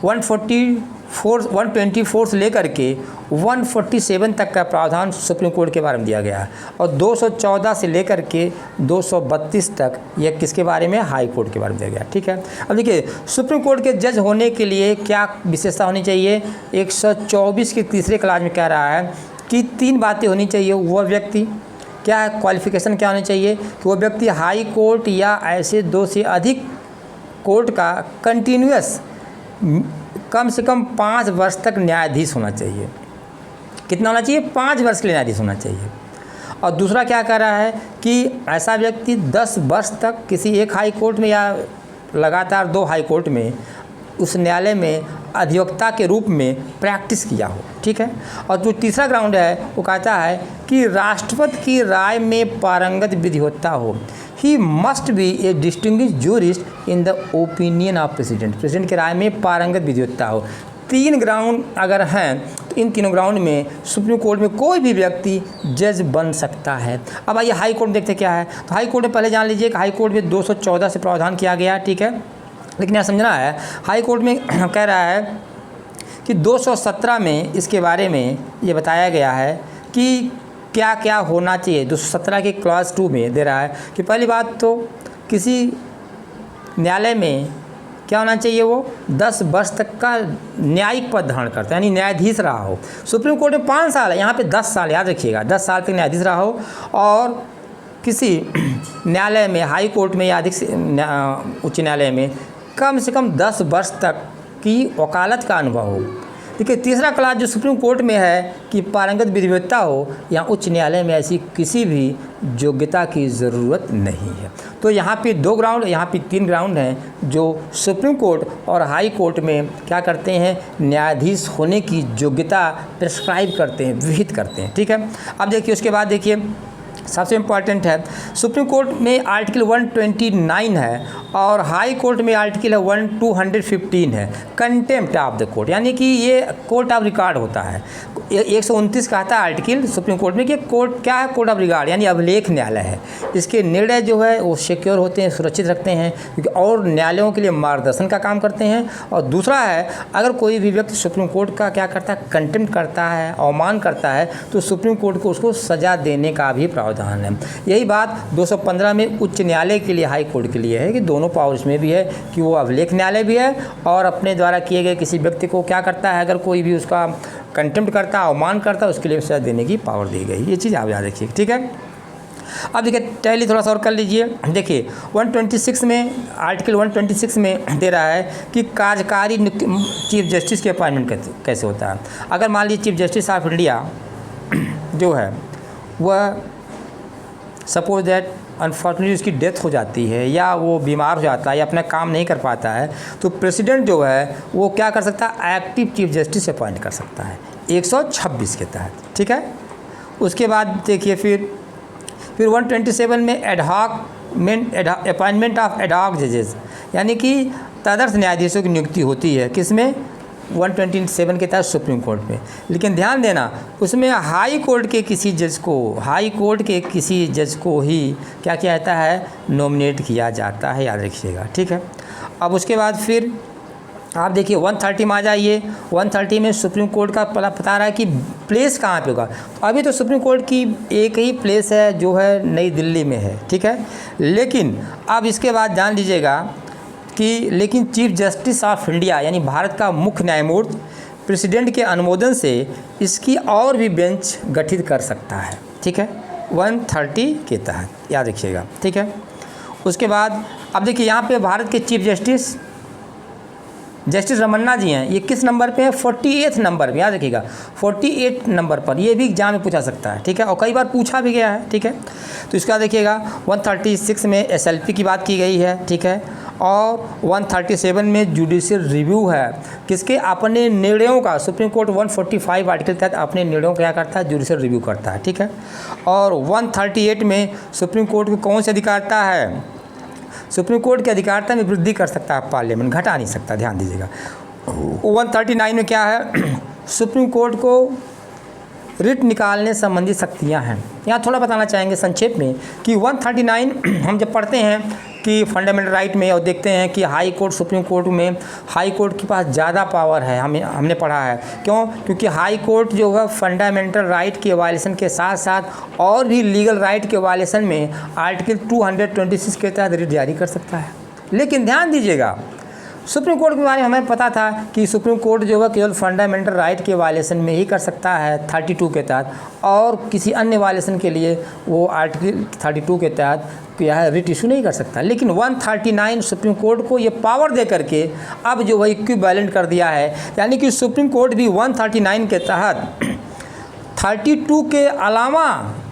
124 से लेकर के 147 तक का प्रावधान सुप्रीम कोर्ट के बारे में दिया गया है, और 214 से लेकर के 232 तक यह किसके बारे में? हाई कोर्ट के बारे में दिया गया, ठीक है। अब देखिए सुप्रीम कोर्ट के जज होने के लिए क्या विशेषता होनी चाहिए? 124 के तीसरे क्लास में कह रहा है कि 3 बातें होनी चाहिए। वह व्यक्ति क्या है, क्वालिफिकेशन क्या होनी चाहिए कि वो व्यक्ति हाई कोर्ट या ऐसे 2 से अधिक कोर्ट का कंटिन्यूअस कम से कम 5 वर्ष तक न्यायाधीश होना चाहिए। कितना होना चाहिए? 5 वर्ष के लिए न्यायाधीश होना चाहिए। और दूसरा क्या कह रहा है कि ऐसा व्यक्ति 10 वर्ष तक किसी एक हाई कोर्ट में या लगातार 2 हाई कोर्ट में उस न्यायालय में अधिवक्ता के रूप में प्रैक्टिस किया हो, ठीक है। और जो तीसरा ग्राउंड है वो कहता है कि राष्ट्रपति की राय में पारंगत विधिवक्ता हो। He must be A distinguish jurist in the opinion of president. President की राय में पारंगत विधिवक्ता हो। 3 ग्राउंड अगर हैं तो इन तीनों ग्राउंड में सुप्रीम कोर्ट में कोई भी व्यक्ति जज बन सकता है। अब आइए हाई कोर्ट देखते क्या है। तो हाई कोर्ट में पहले जान लीजिए कि हाई कोर्ट में 214 से प्रावधान किया गया, ठीक है। लेकिन यहाँ समझना है, हाई कोर्ट में कह रहा है कि 217 में इसके बारे में ये बताया गया है कि क्या क्या होना चाहिए। 217 के क्लॉज 2 में दे रहा है कि पहली बात तो किसी न्यायालय में क्या होना चाहिए, वो 10 वर्ष तक का न्यायिक पद धारण करता है, यानी न्यायाधीश रहा हो। सुप्रीम कोर्ट में 5 साल है, यहाँ पे 10 साल, याद रखिएगा, 10 साल तक न्यायाधीश रहा हो, और किसी न्यायालय में हाई कोर्ट में या अधिक उच्च न्यायालय में कम से कम 10 वर्ष तक की वकालत का अनुभव हो। देखिए तीसरा क्लास जो सुप्रीम कोर्ट में है कि पारंगत विधिवक्ता हो, या उच्च न्यायालय में ऐसी किसी भी योग्यता की ज़रूरत नहीं है। तो यहाँ पे 2 ग्राउंड, यहाँ पे 3 ग्राउंड हैं जो सुप्रीम कोर्ट और हाई कोर्ट में क्या करते हैं, न्यायाधीश होने की योग्यता प्रिस्क्राइब करते हैं, विहित करते हैं, ठीक है। अब देखिए उसके बाद देखिए सबसे इम्पॉर्टेंट है, सुप्रीम कोर्ट में आर्टिकल 129 है और हाई कोर्ट में आर्टिकल 215 है, कंटेम्प्ट ऑफ द कोर्ट, यानी कि ये कोर्ट ऑफ रिकॉर्ड होता है। 129 कहता है आर्टिकल सुप्रीम कोर्ट में कि कोर्ट क्या है, कोर्ट ऑफ रिकॉर्ड, यानी अभिलेख न्यायालय है। इसके निर्णय जो है वो सिक्योर होते हैं, सुरक्षित रखते हैं, क्योंकि और न्यायालयों के लिए मार्गदर्शन का काम करते हैं। और दूसरा है, अगर कोई भी व्यक्ति सुप्रीम कोर्ट का क्या करता है, कंटेम्प्ट करता है, अवमान करता है, तो सुप्रीम कोर्ट को उसको सज़ा देने का भी प्रावधान है। यही बात 215 में उच्च न्यायालय के लिए, हाई कोर्ट के लिए है कि दोनों पावर इसमें भी है कि वो अभिलेख न्यायालय भी है और अपने द्वारा किए गए किसी व्यक्ति को क्या करता है, अगर कोई भी उसका कंटेम्प्ट करता है, अवमान करता है, उसके लिए सजा देने की पावर दी गई। ये चीज़ आप याद रखिए, ठीक है। अब देखिए टैली थोड़ा सा और कर लीजिए। देखिए 126 में, आर्टिकल 126 में दे रहा है कि कार्यकारी चीफ जस्टिस की अपॉइंटमेंट कैसे होता है। अगर मान लीजिए चीफ जस्टिस ऑफ इंडिया जो है वह सपोज दैट अनफॉर्चुनेटली उसकी डेथ हो जाती है या वो बीमार हो जाता है या अपना काम नहीं कर पाता है, तो प्रेसिडेंट जो है वो क्या कर सकता है, एक्टिव चीफ जस्टिस अपॉइंट कर सकता है 126 के तहत, ठीक है। उसके बाद देखिए फिर 127 में अपॉइंटमेंट ऑफ एडहॉक जजेस, यानी कि तदर्थ न्यायाधीशों की नियुक्ति होती है, किसमें, 127 के तहत सुप्रीम कोर्ट में। लेकिन ध्यान देना उसमें हाई कोर्ट के किसी जज को ही क्या किया जाता है, नॉमिनेट किया जाता है, याद रखिएगा, ठीक है। अब उसके बाद फिर आप देखिए 130 में आ जाइए। 130 में सुप्रीम कोर्ट का बता रहा है कि प्लेस कहाँ पे होगा। तो अभी तो सुप्रीम कोर्ट की एक ही प्लेस है जो है नई दिल्ली में है, ठीक है। लेकिन अब इसके बाद जान लीजिएगा कि लेकिन चीफ जस्टिस ऑफ इंडिया यानी भारत का मुख्य न्यायमूर्ति प्रेसिडेंट के अनुमोदन से इसकी और भी बेंच गठित कर सकता है, ठीक है, 130 के तहत, याद रखिएगा, ठीक है। उसके बाद अब देखिए यहाँ पे भारत के चीफ जस्टिस रमन्ना जी हैं, ये किस नंबर पे है, 48 नंबर पे, याद रखिएगा 48 नंबर पर। ये भी एग्जाम में पूछा सकता है, ठीक है, और कई बार पूछा भी गया है, ठीक है। तो इसका देखिएगा 136 में SLP की बात की गई है, ठीक है, और 137 में जुडिशियल रिव्यू है, किसके, अपने निर्णयों का। सुप्रीम कोर्ट 145 आर्टिकल के तहत अपने निर्णयों का क्या करता है, जुडिशियल रिव्यू करता है, ठीक है। और 138 में सुप्रीम कोर्ट को कौन सी अधिकारता है, सुप्रीम कोर्ट की अधिकारता में वृद्धि कर सकता है पार्लियामेंट, घटा नहीं सकता, ध्यान दीजिएगा। 139 में क्या है, सुप्रीम कोर्ट को रिट निकालने संबंधी शक्तियां हैं। यहाँ थोड़ा बताना चाहेंगे संक्षेप में कि 139 हम जब पढ़ते हैं कि फंडामेंटल राइट में और देखते हैं कि हाई कोर्ट, सुप्रीम कोर्ट में हाई कोर्ट के पास ज़्यादा पावर है, हमने पढ़ा है, क्यों, क्योंकि हाई कोर्ट जो है फंडामेंटल राइट के वायलेशन के साथ साथ और भी लीगल राइट के वायलेशन में आर्टिकल 226 के तहत रिट जारी कर सकता है। लेकिन ध्यान दीजिएगा सुप्रीम कोर्ट के बारे में हमें पता था कि सुप्रीम कोर्ट जो है केवल फंडामेंटल राइट के वायलेशन में ही कर सकता है 32 के तहत, और किसी अन्य वायलेशन के लिए वो आर्टिकल 32 के तहत क्या है, रिट इशू नहीं कर सकता। लेकिन 139 सुप्रीम कोर्ट को ये पावर दे करके अब जो है इक्विवेलेंट कर दिया है, यानी कि सुप्रीम कोर्ट भी 139 के तहत 32 के अलावा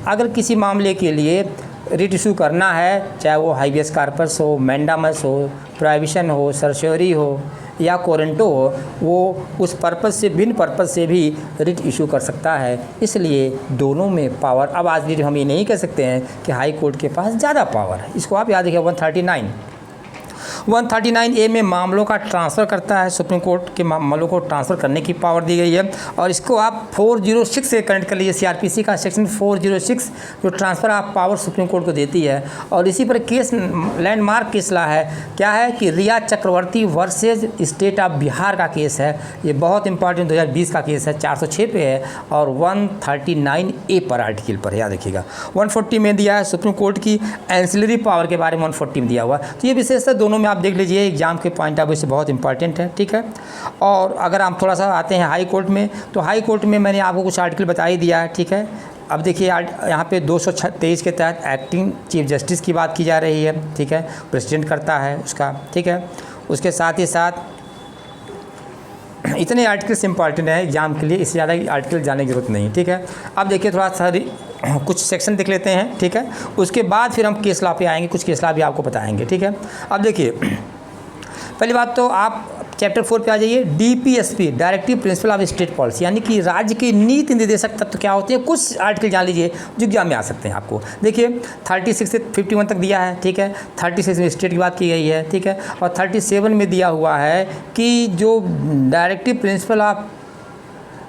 अगर किसी मामले के लिए रिट इशू करना है, चाहे वो हाईवेस कार्पस हो, मैंडामस हो, प्रोहिबिशन हो, सर्श्योरी हो या कोरेंटो हो, वो उस पर्पज़ से, भिन्न पर्पज़ से भी रिट इशू कर सकता है। इसलिए दोनों में पावर, अब आज हम ये नहीं कह सकते हैं कि हाई कोर्ट के पास ज़्यादा पावर है। इसको आप याद रखिए। 139A में मामलों का ट्रांसफ़र करता है, सुप्रीम कोर्ट के मामलों को ट्रांसफ़र करने की पावर दी गई है। और इसको आप 406 से कनेक्ट कर लीजिए, CRPC का सेक्शन 406 जो transfer of power supreme court को देती है। और इसी पर केस लैंडमार्क केस ला है, क्या है कि रिया चक्रवर्ती वर्सेज स्टेट ऑफ बिहार का केस है। ये बहुत इंपॉर्टेंट 2020 का केस है, 406 पे है और 139A पर आर्टिकल पर, याद रखिएगा। 140 में दिया है सुप्रीम कोर्ट की एंसिलरी पावर के बारे में, 140 में दिया हुआ। तो ये विशेषता दोनों में आप देख लीजिए, एग्जाम के पॉइंट ऑफ व्यू से बहुत इंपॉर्टेंट है, ठीक है। और अगर हम थोड़ा सा आते हैं हाई कोर्ट में, तो हाई कोर्ट में मैंने आपको कुछ आर्टिकल बता ही दिया है, ठीक है। अब देखिए यहाँ पे 223 के तहत एक्टिंग चीफ जस्टिस की बात की जा रही है, ठीक है, प्रेसिडेंट करता है उसका, ठीक है। उसके साथ ही साथ इतने आर्टिकल्स इंपॉर्टेंट हैं एग्जाम के लिए, इससे ज़्यादा आर्टिकल जाने की जरूरत नहीं, ठीक है। अब देखिए थोड़ा सा कुछ सेक्शन देख लेते हैं, ठीक है। उसके बाद फिर हम केस लॉ पे आएंगे, कुछ केस लॉ भी आपको बताएंगे, ठीक है। अब देखिए पहली बात तो आप चैप्टर 4 पे आ जाइए। DPSP directive principle of state policy, यानी कि राज्य के नीति निर्देशक तत्व क्या होते हैं, कुछ आर्टिकल जान लीजिए जो एग्जाम में आ सकते हैं आपको। देखिए 36 से 51 तक दिया है, ठीक है। 36 में स्टेट की बात की गई है, ठीक है। और 37 में दिया हुआ है कि जो directive principle of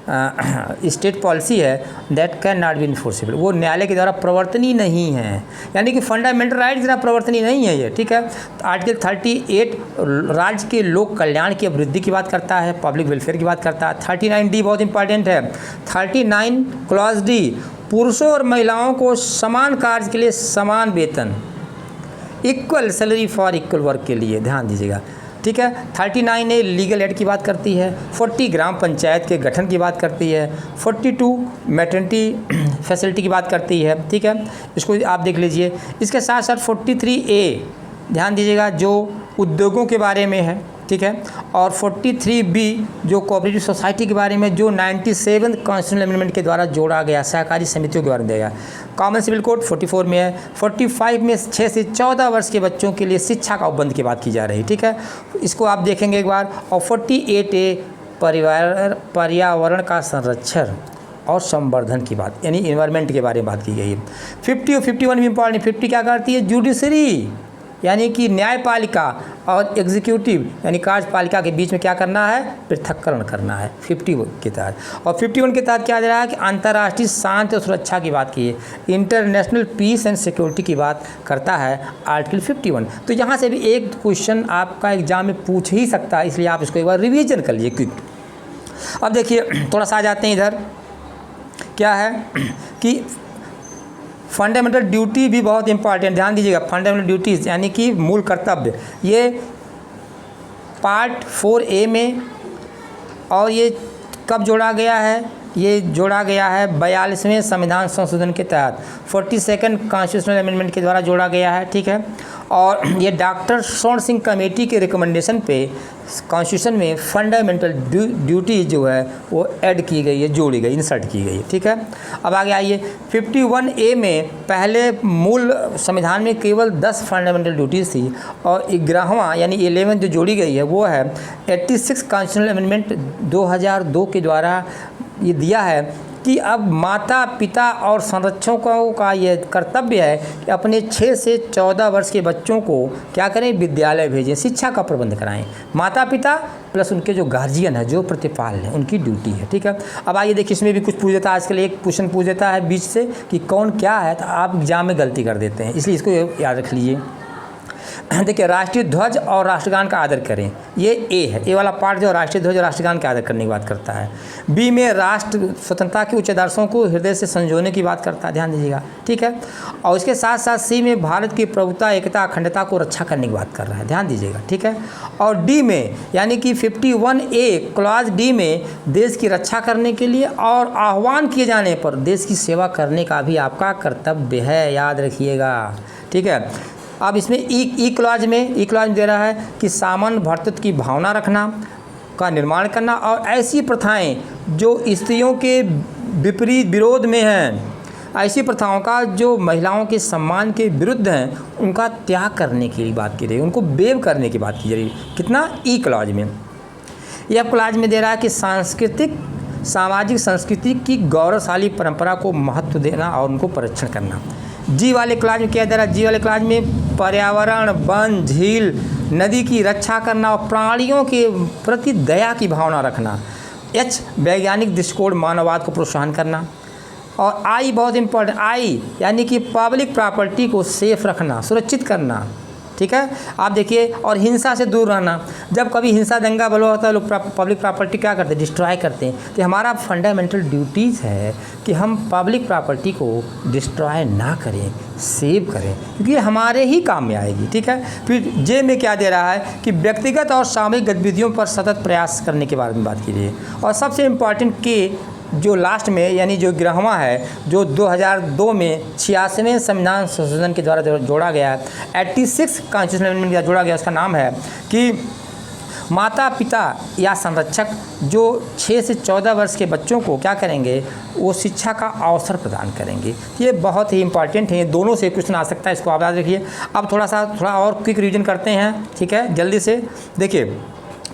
state policy है that can not be enforceable, वो न्यायालय के द्वारा प्रवर्तनीय नहीं है, यानी कि फंडामेंटल राइट के द्वारा प्रवर्तनीय नहीं है ये, ठीक है। तो आर्टिकल 38 राज्य के लोक कल्याण की वृद्धि की बात करता है, पब्लिक वेलफेयर की बात करता है। 39D बहुत इंपॉर्टेंट है। 39 क्लॉज D, पुरुषों और महिलाओं को समान कार्य के लिए समान वेतन, equal salary for equal work के लिए, ध्यान दीजिएगा। ठीक है। 39A लीगल एड की बात करती है, 40 ग्राम पंचायत के गठन की बात करती है, 42 मैटरनिटी फैसिलिटी की बात करती है, ठीक है, इसको आप देख लीजिए। इसके साथ साथ 43A ध्यान दीजिएगा जो उद्योगों के बारे में है, ठीक है, और 43B जो कोऑपरेटिव सोसाइटी के बारे में जो 97 कॉन्स्टिट्यूशनल अमेंडमेंट के द्वारा जोड़ा गया, सहकारी समितियों के बारे में दिया गया। कॉमन सिविल कोड 44 में है। 45 में 6 से 14 वर्ष के बच्चों के लिए शिक्षा का उपबंध की बात की जा रही है, ठीक है, इसको आप देखेंगे एक बार। और 48A पर्यावरण का संरक्षण और संवर्धन की बात, यानी इन्वायरमेंट के बारे में बात की गई है। 50 और 51 भी इंपॉर्टेंट। 50 क्या करती है, जुडिशरी यानी कि न्यायपालिका और एग्जीक्यूटिव यानी कार्यपालिका के बीच में क्या करना है, पृथक्करण करना है 50 के तहत। और 51 के तहत क्या दे रहा है कि अंतर्राष्ट्रीय शांति और सुरक्षा की बात की है, इंटरनेशनल पीस एंड सिक्योरिटी की बात करता है आर्टिकल 51। तो यहाँ से भी एक क्वेश्चन आपका एग्जाम में पूछ ही सकता है, इसलिए आप इसको एक बार रिविजन कर लीजिए क्विक। अब देखिए थोड़ा सा आ जाते हैं इधर, क्या है कि फंडामेंटल ड्यूटी भी बहुत इंपॉर्टेंट, ध्यान दीजिएगा। फंडामेंटल ड्यूटीज़ यानी कि मूल कर्तव्य, ये पार्ट 4A में, और ये कब जोड़ा गया है, ये जोड़ा गया है 42वें संविधान संशोधन के तहत, 42nd कॉन्स्टिट्यूशनल अमेंडमेंट के द्वारा जोड़ा गया है, ठीक है। और ये डॉक्टर स्वर्ण सिंह कमेटी के रिकमेंडेशन पे कॉन्स्टिट्यूशन में फंडामेंटल ड्यूटी जो है वो ऐड की गई है, जोड़ी गई, इंसर्ट की गई है, ठीक है। अब आगे आइए 51A में पहले मूल संविधान में केवल 10 फंडामेंटल ड्यूटीज़ थी, और 11वां यानी 11 जो जोड़ी गई है वो है 86 कॉन्स्टिट्यूशनल अमेंडमेंट 2002 के द्वारा ये दिया है कि अब माता पिता और संरक्षकों का ये कर्तव्य है कि अपने 6 से 14 वर्ष के बच्चों को क्या करें, विद्यालय भेजें, शिक्षा का प्रबंध कराएं। माता पिता प्लस उनके जो गार्जियन है, जो प्रतिपाल है, उनकी ड्यूटी है, ठीक है। अब आइए देखिए इसमें भी कुछ पूछ देता है, आजकल एक क्वेश्चन पूछ देता है बीच से कि कौन क्या है, तो आप एग्जाम में गलती कर देते हैं, इसलिए इसको याद रख लीजिए। देखिए राष्ट्रीय ध्वज और राष्ट्रगान का आदर करें, ये ए है, ए वाला पार्ट जो राष्ट्रीय ध्वज और राष्ट्रगान का आदर करने की बात करता है। बी में राष्ट्र स्वतंत्रता के उच्च आदर्शों को हृदय से संजोने की बात करता है, ध्यान दीजिएगा, ठीक है। और इसके साथ साथ सी में भारत की प्रभुता, एकता, अखंडता को रक्षा करने की बात कर रहा है, ध्यान दीजिएगा, ठीक है। और डी में यानी कि 51A क्लॉज डी में देश की रक्षा करने के लिए और आह्वान किए जाने पर देश की सेवा करने का भी आपका कर्तव्य है, याद रखिएगा, ठीक है। अब इसमें ई क्लॉज में दे रहा है कि सामान्य भ्रातृत्व की भावना रखना का निर्माण करना, और ऐसी प्रथाएं जो स्त्रियों के विपरीत विरोध में हैं, ऐसी प्रथाओं का जो महिलाओं के सम्मान के विरुद्ध हैं, उनका त्याग करने की बात की रही है, उनको वेव करने की बात की जा रही है। कितना, ई क्लॉज में। यह क्लॉज में दे रहा है कि सांस्कृतिक सामाजिक संस्कृति की गौरवशाली परंपरा को महत्व देना और उनको संरक्षण करना। जी वाले क्लास में क्या दे रहा है, जी वाले क्लास में पर्यावरण, वन, झील, नदी की रक्षा करना और प्राणियों के प्रति दया की भावना रखना। एच वैज्ञानिक दृष्टिकोण, मानववाद को प्रोत्साहन करना। और आई बहुत इंपॉर्टेंट, आई यानी कि पब्लिक प्रॉपर्टी को सेफ रखना, सुरक्षित करना, ठीक है। आप देखिए, और हिंसा से दूर रहना। जब कभी हिंसा दंगा बलवा होता है, लोग पब्लिक प्रॉपर्टी क्या करते हैं, डिस्ट्रॉय करते हैं। तो हमारा फंडामेंटल ड्यूटीज़ है कि हम पब्लिक प्रॉपर्टी को डिस्ट्रॉय ना करें, सेव करें, क्योंकि ये हमारे ही काम में आएगी, ठीक है। फिर जे में क्या दे रहा है कि व्यक्तिगत और सामूहिक गतिविधियों पर सतत प्रयास करने के बारे में बात की है। और सबसे इम्पॉर्टेंट के जो लास्ट में यानी जो 11वां है, जो 2002 में 86वें संविधान संशोधन के द्वारा जोड़ा गया है, 86 कॉन्स्टिट्यूशनल अमेंडमेंट का जोड़ा गया, उसका नाम है कि माता पिता या संरक्षक जो 6 से 14 वर्ष के बच्चों को क्या करेंगे, वो शिक्षा का अवसर प्रदान करेंगे। ये बहुत ही इंपॉर्टेंट है, दोनों से क्वेश्चन आ सकता है, इसको आप याद रखिए। अब थोड़ा और क्विक रिवीजन करते हैं, ठीक है, जल्दी से। देखिए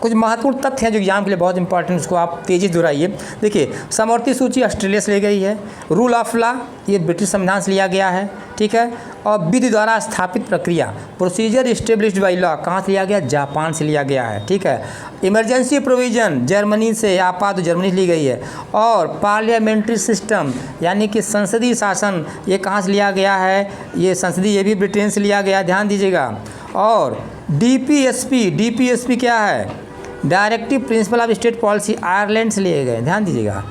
कुछ महत्वपूर्ण तथ्य हैं जो एग्जाम के लिए बहुत इंपॉर्टेंट, उसको आप तेज़ी से दोहराइए। देखिए समवर्ती सूची ऑस्ट्रेलिया से ली गई है, रूल ऑफ लॉ ये ब्रिटिश संविधान से लिया गया है, ठीक है। और विधि द्वारा स्थापित प्रक्रिया, प्रोसीजर इस्टेब्लिश्ड बाई लॉ कहाँ से लिया गया, जापान से लिया गया है, ठीक है। इमरजेंसी प्रोविज़न जर्मनी से, आपात जर्मनी से ली गई है। और पार्लियामेंट्री सिस्टम यानी कि संसदीय शासन, ये कहाँ से लिया गया है, ये संसदीय, ये भी ब्रिटेन से लिया गया, ध्यान दीजिएगा। और डीपीएसपी क्या है, directive principle of state policy, Ireland से लिए गए, ध्यान दीजिएगा।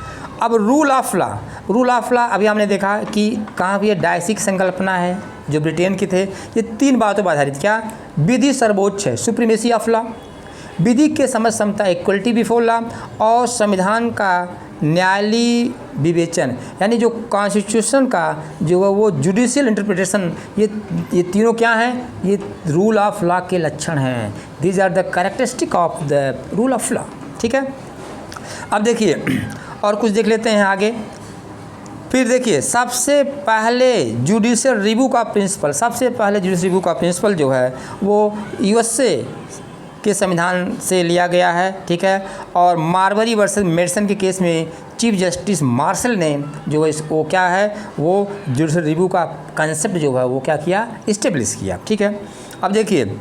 अब रूल ऑफ लॉ अभी हमने देखा कि कहाँ भी ये डायसिक संकल्पना है जो ब्रिटेन के थे। ये 3 बातों पर आधारित, क्या, विधि सर्वोच्च है, सुप्रीमेसी ऑफ लॉ, विधि के समझ क्षमता इक्वलिटी बिफोर लॉ, और संविधान का न्यायालयी विवेचन, यानी जो कॉन्स्टिट्यूशन का जो है वो जुडिशियल इंटरप्रिटेशन, ये तीनों क्या हैं, ये रूल ऑफ लॉ के लक्षण हैं। These are the characteristic of the rule of law. ठीक है, अब देखिए और कुछ देख लेते हैं आगे। फिर देखिए सबसे पहले जुडिशियल रिव्यू का प्रिंसिपल, सबसे पहले जुडिशियल रिव्यू का प्रिंसिपल जो है वो यूएसए के संविधान से लिया गया है। ठीक है, और मार्बरी वर्सेस मेडिसन के केस में चीफ जस्टिस मार्शल ने जो है वो क्या है, वो जुडिशियल रिव्यू का कंसेप्ट जो है वो क्या किया, इस्टेब्लिश किया। ठीक है, अब देखिए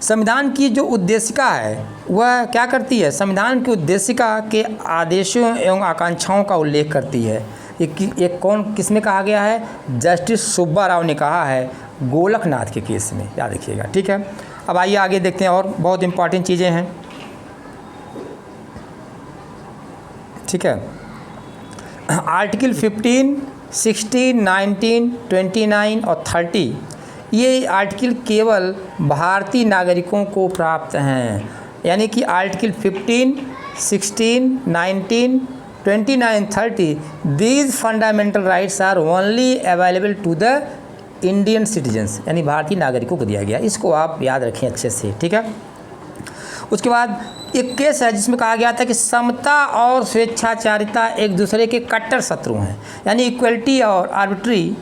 संविधान की जो उद्देशिका है वह क्या करती है, संविधान की उद्देशिका के आदेशों एवं आकांक्षाओं का उल्लेख करती है। ये कौन किसमें कहा गया है, जस्टिस सुब्बा राव ने कहा है गोलकनाथ के केस में, याद रखिएगा। ठीक है, अब आइए आगे देखते हैं और बहुत इंपॉर्टेंट चीज़ें हैं। ठीक है, आर्टिकल 15, 16, 19, 29 और 30 ये आर्टिकल केवल भारतीय नागरिकों को प्राप्त हैं, यानी कि article 15, 16, 19, 29, 30 these fundamental rights are only available to the Indian citizens, यानी भारतीय नागरिकों को दिया गया। इसको आप याद रखें अच्छे से। ठीक है, उसके बाद एक केस है जिसमें कहा गया था कि समता और स्वेच्छाचारिता एक दूसरे के कट्टर शत्रु हैं, यानी इक्वलिटी और आर्बिट्री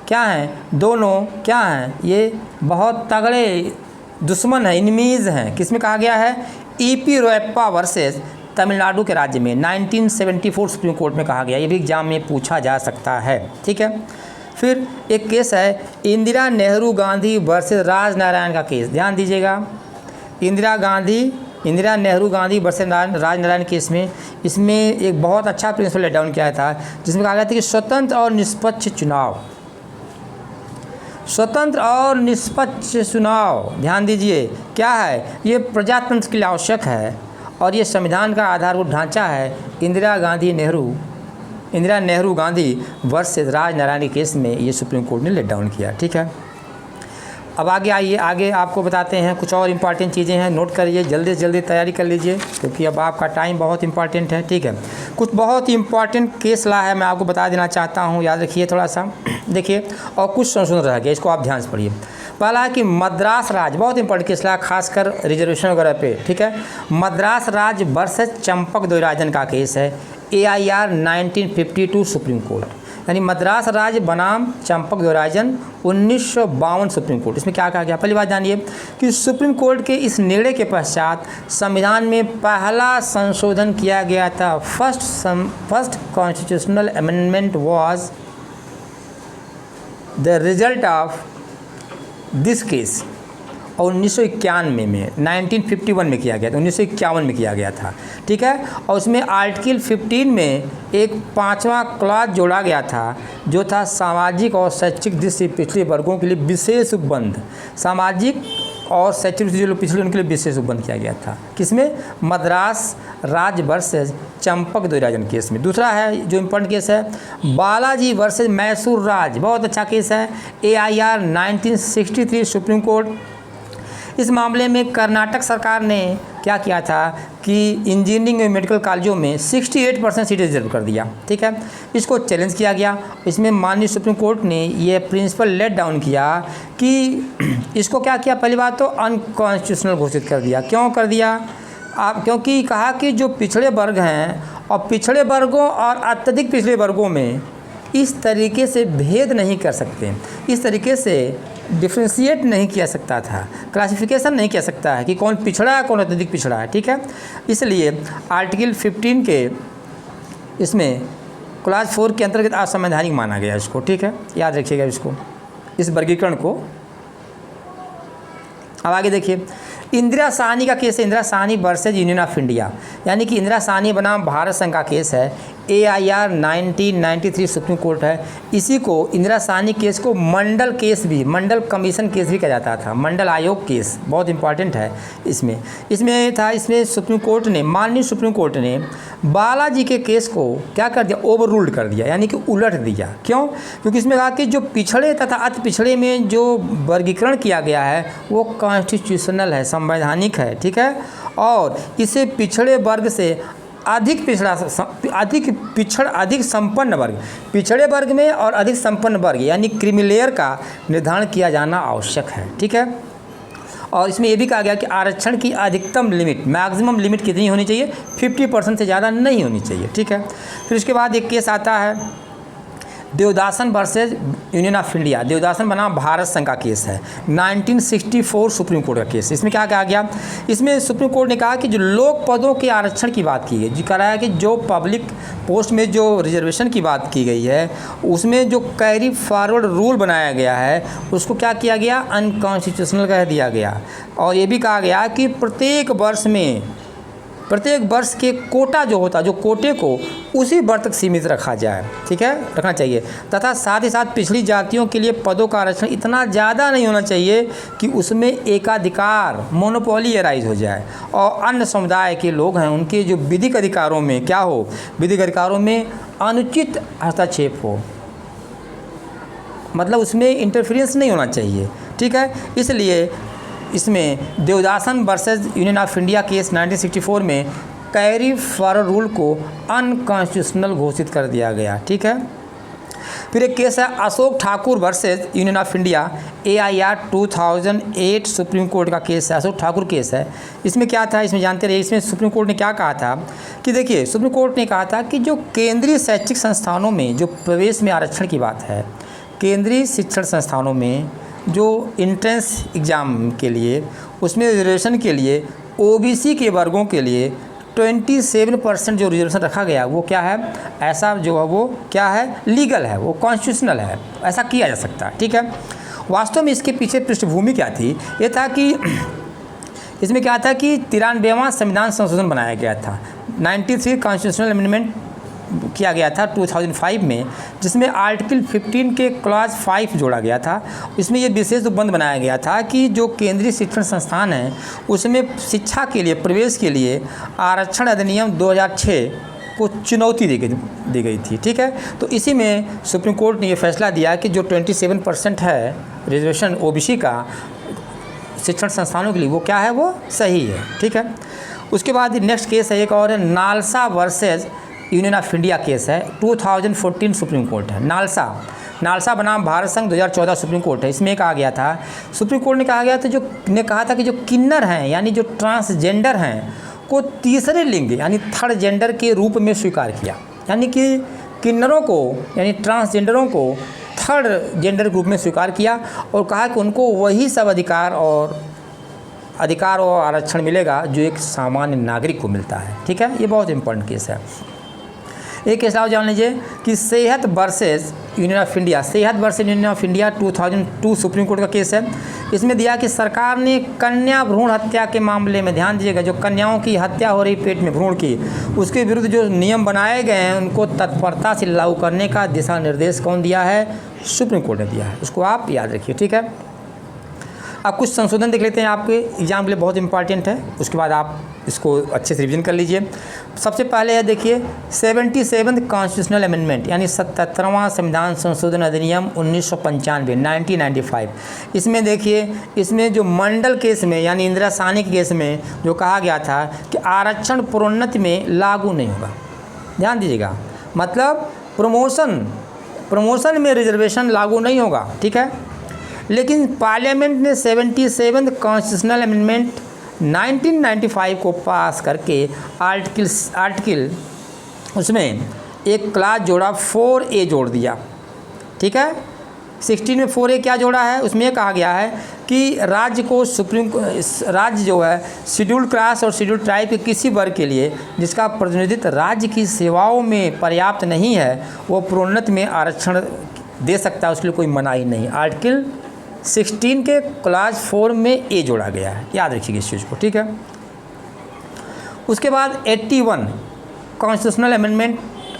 क्या हैं, दोनों क्या हैं, ये बहुत तगड़े दुश्मन हैं, इनमीज़ हैं। किसमें कहा गया है, ईपी रोयप्पा वर्सेस तमिलनाडु के राज्य में 1974 सुप्रीम कोर्ट में कहा गया। ये भी एग्जाम में पूछा जा सकता है। ठीक है, फिर एक केस है इंदिरा नेहरू गांधी वर्सेस राजनारायण का केस, ध्यान दीजिएगा। इंदिरा नेहरू गांधी वर्सेस राजनारायण केस में इसमें एक बहुत अच्छा प्रिंसिपल लेट डाउन किया था, जिसमें कहा गया था कि स्वतंत्र और निष्पक्ष चुनाव, ध्यान दीजिए क्या है, ये प्रजातंत्र के लिए आवश्यक है और ये संविधान का आधारभूत ढांचा है। इंदिरा नेहरू गांधी वर्सेस राजनारायण के केस में ये सुप्रीम कोर्ट ने लेट डाउन किया। ठीक है, अब आगे आइए, आगे आपको बताते हैं कुछ और इम्पॉर्टेंट चीज़ें हैं, नोट करिए, जल्दी से जल्दी तैयारी कर लीजिए क्योंकि अब आपका टाइम बहुत इंपॉर्टेंट है। ठीक है, कुछ बहुत ही इंपॉर्टेंट केस ला है, मैं आपको बता देना चाहता हूँ, याद रखिए थोड़ा सा। देखिए, और कुछ संशोधन रह गया, इसको आप ध्यान से पढ़िए। पहला है कि मद्रास राज्य, बहुत इंपॉर्टेंट केस ला, खासकर रिजर्वेशन वगैरह पे। ठीक है, मद्रास राज्य वर्सेस चंपक द्वैराजन का केस है, AIR 1952 सुप्रीम कोर्ट, यानी मद्रास राज्य बनाम चंपक द्वैराजन 1952 सुप्रीम कोर्ट। इसमें क्या कहा गया, पहली बात जानिए कि सुप्रीम कोर्ट के इस निर्णय के पश्चात संविधान में पहला संशोधन किया गया था। First constitutional amendment was the result of this case, और 1991 में 1951 में किया गया था, 1951 में किया गया था। ठीक है, और उसमें आर्टिकल 15 में एक 5वां क्लॉज जोड़ा गया था जो था सामाजिक और शैक्षिक दृष्टि से पिछड़े वर्गों के लिए विशेष उपबंध, सामाजिक और शैक्षिक जो लोग पिछड़े उनके लिए विशेष उपबंध किया गया था। किसमें, मद्रास राज्य वर्सेस चंपक द्वैराजन केस में। दूसरा है जो इम्पोर्टेंट केस है, बालाजी वर्सेस मैसूर राज्य, बहुत अच्छा केस है, AIR 1963 सुप्रीम कोर्ट। इस मामले में कर्नाटक सरकार ने क्या किया था कि इंजीनियरिंग और मेडिकल कॉलेजों में 68% सीटें रिजर्व कर दिया। ठीक है, इसको चैलेंज किया गया, इसमें माननीय सुप्रीम कोर्ट ने ये प्रिंसिपल लेट डाउन किया कि इसको क्या किया, पहली बात तो अनकॉन्स्टिट्यूशनल घोषित कर दिया। क्यों कर दिया, क्योंकि कहा कि जो पिछड़े वर्ग हैं और पिछड़े वर्गों और अत्यधिक पिछड़े वर्गों में इस तरीके से भेद नहीं कर सकते, इस तरीके से डिफ्रेंशिएट नहीं किया सकता था, क्लासिफिकेशन नहीं किया सकता है कि कौन पिछड़ा है कौन अत्यधिक पिछड़ा है। ठीक है, इसलिए आर्टिकल 15 के इसमें क्लॉज 4 के अंतर्गत असंवैधानिक माना गया इसको। ठीक है, याद रखिएगा इसको, इस वर्गीकरण को। अब आगे देखिए, इंदिरा साहनी का केस है, Indira Sahni versus Union of India, यानी कि इंदिरा साहनी बनाम भारत संघ का केस है, AIR 1993 सुप्रीम कोर्ट है, इसी को इंदिरा साहनी केस को मंडल केस भी, मंडल कमीशन केस भी कहा जाता था, मंडल आयोग केस बहुत इंपॉर्टेंट है। इसमें सुप्रीम कोर्ट ने, माननीय सुप्रीम कोर्ट ने बालाजी के केस को क्या कर दिया, ओवर रूल्ड कर दिया, यानी कि उलट दिया। क्यों? क्योंकि इसमें कहा कि जो पिछड़े तथा अति पिछड़े में जो वर्गीकरण किया गया है वो कॉन्स्टिट्यूशनल है, संवैधानिक है, ठीक है, और इसे पिछड़े वर्ग से अधिक संपन्न वर्ग, पिछड़े वर्ग में और अधिक संपन्न वर्ग यानी क्रीमीलेयर का निर्धारण किया जाना आवश्यक है, ठीक है। और इसमें यह भी कहा गया कि आरक्षण की अधिकतम लिमिट, मैक्सिमम लिमिट कितनी होनी चाहिए, 50% से ज़्यादा नहीं होनी चाहिए, ठीक है। फिर उसके बाद एक केस आता है Devadasan versus Union of India. Devadasan बनाम भारत संघ का केस है, 1964 सुप्रीम कोर्ट का केस। इसमें क्या कहा गया, इसमें सुप्रीम कोर्ट ने कहा कि जो लोक पदों के आरक्षण की बात की गई, जो कराया कि जो पब्लिक पोस्ट में जो रिजर्वेशन की बात की गई है उसमें जो कैरी फॉरवर्ड रूल बनाया गया है उसको क्या किया गया, अनकॉन्स्टिट्यूशनल कह दिया गया। और ये भी कहा गया कि प्रत्येक वर्ष के कोटा जो होता, जो कोटे को उसी वर्ष तक सीमित रखा जाए, ठीक है, रखना चाहिए, तथा साथ ही साथ पिछड़ी जातियों के लिए पदों का आरक्षण इतना ज़्यादा नहीं होना चाहिए कि उसमें एकाधिकार, मोनोपोली एराइज हो जाए और अन्य समुदाय के लोग हैं उनके जो विधिक अधिकारों में क्या हो, विधिक अधिकारों में अनुचित हस्तक्षेप हो, मतलब उसमें इंटरफेरेंस नहीं होना चाहिए, ठीक है। इसलिए इसमें Devadasan versus Union of India case 1964 में कैरी फॉरवर्ड रूल को अनकॉन्स्टिट्यूशनल घोषित कर दिया गया, ठीक है। फिर एक केस है Ashok Thakur versus Union of India, AIR 2008 supreme court का केस है, अशोक ठाकुर केस है। इसमें क्या था, इसमें जानते रहिए, इसमें सुप्रीम कोर्ट ने क्या कहा था कि देखिए, सुप्रीम कोर्ट ने कहा था कि जो केंद्रीय शैक्षिक संस्थानों में जो प्रवेश में आरक्षण की बात है, केंद्रीय शिक्षण संस्थानों में जो इंट्रेंस एग्ज़ाम के लिए उसमें रिजर्वेशन के लिए OBC के वर्गों के लिए 27% जो रिजर्वेशन रखा गया वो क्या है, ऐसा जो है वो क्या है, लीगल है, वो कॉन्स्टिट्यूशनल है, ऐसा किया जा सकता है, ठीक है। वास्तव में इसके पीछे पृष्ठभूमि क्या थी, ये था कि इसमें क्या था कि 93वां संविधान संशोधन बनाया गया था, 93 कॉन्स्टिट्यूशनल अमेंडमेंट किया गया था 2005 में, जिसमें आर्टिकल 15 के क्लॉज 5 जोड़ा गया था। इसमें ये विशेष उपबंध बनाया गया था कि जो केंद्रीय शिक्षण संस्थान हैं उसमें शिक्षा के लिए, प्रवेश के लिए आरक्षण अधिनियम 2006 को चुनौती दी गई थी, ठीक है। तो इसी में सुप्रीम कोर्ट ने ये फैसला दिया कि जो 27% है रिजर्वेशन OBC का शिक्षण संस्थानों के लिए, वो क्या है, वो सही है, ठीक है। उसके बाद नेक्स्ट केस है एक और है, NALSA versus Union of India case है, 2014 सुप्रीम कोर्ट है। नालसा बनाम भारत संघ 2014 सुप्रीम कोर्ट है। इसमें कहा गया था, सुप्रीम कोर्ट ने कहा था कि जो किन्नर हैं यानी जो ट्रांसजेंडर हैं को तीसरे लिंग यानी थर्ड जेंडर के रूप में स्वीकार किया, यानी कि किन्नरों को यानी ट्रांसजेंडरों को थर्ड जेंडर के रूप में स्वीकार किया और कहा कि उनको वही सब अधिकार और आरक्षण मिलेगा जो एक सामान्य नागरिक को मिलता है, ठीक है। ये बहुत इंपॉर्टेंट केस है। एक केस आप जान लीजिए कि सेहत versus Union of India 2002 supreme court का केस है। इसमें दिया कि सरकार ने कन्या भ्रूण हत्या के मामले में, ध्यान दीजिएगा, जो कन्याओं की हत्या हो रही पेट में भ्रूण की, उसके विरुद्ध जो नियम बनाए गए हैं उनको तत्परता से लागू करने का दिशा निर्देश कौन दिया है, सुप्रीम कोर्ट ने दिया है। उसको आप याद रखिए, ठीक है। अब कुछ संशोधन देख लेते हैं, आपके एग्जाम के लिए बहुत इंपॉर्टेंट है, उसके बाद आप इसको अच्छे से रिवीजन कर लीजिए। सबसे पहले है देखिए 77 कॉन्स्टिट्यूशनल अमेंडमेंट यानी 77वां संविधान संशोधन अधिनियम 1995। इसमें देखिए, इसमें जो मंडल केस में यानी इंदिरा साहनी के केस में जो कहा गया था कि आरक्षण प्रोन्नति में लागू नहीं होगा, ध्यान दीजिएगा, मतलब प्रमोशन में रिजर्वेशन लागू नहीं होगा, ठीक है। लेकिन पार्लियामेंट ने 77 कॉन्स्टिट्यूशनल अमेंडमेंट 1995 को पास करके आर्टिकल उसमें एक क्लास जोड़ा, 4A जोड़ दिया, ठीक है। 16 में 4A क्या जोड़ा है, उसमें यह कहा गया है कि राज्य जो है शेड्यूल्ड क्लास और शेड्यूल्ड ट्राइब के किसी वर्ग के लिए जिसका प्रतिनिधित्व राज्य की सेवाओं में पर्याप्त नहीं है वो प्रोन्नति में आरक्षण दे सकता है, उसके लिए कोई मनाही नहीं। आर्टिकल 16 के क्लास 4 में A जोड़ा गया है, याद रखिएगा इस चीज़ को, ठीक है। उसके बाद 81 कॉन्स्टिट्यूशनल अमेंडमेंट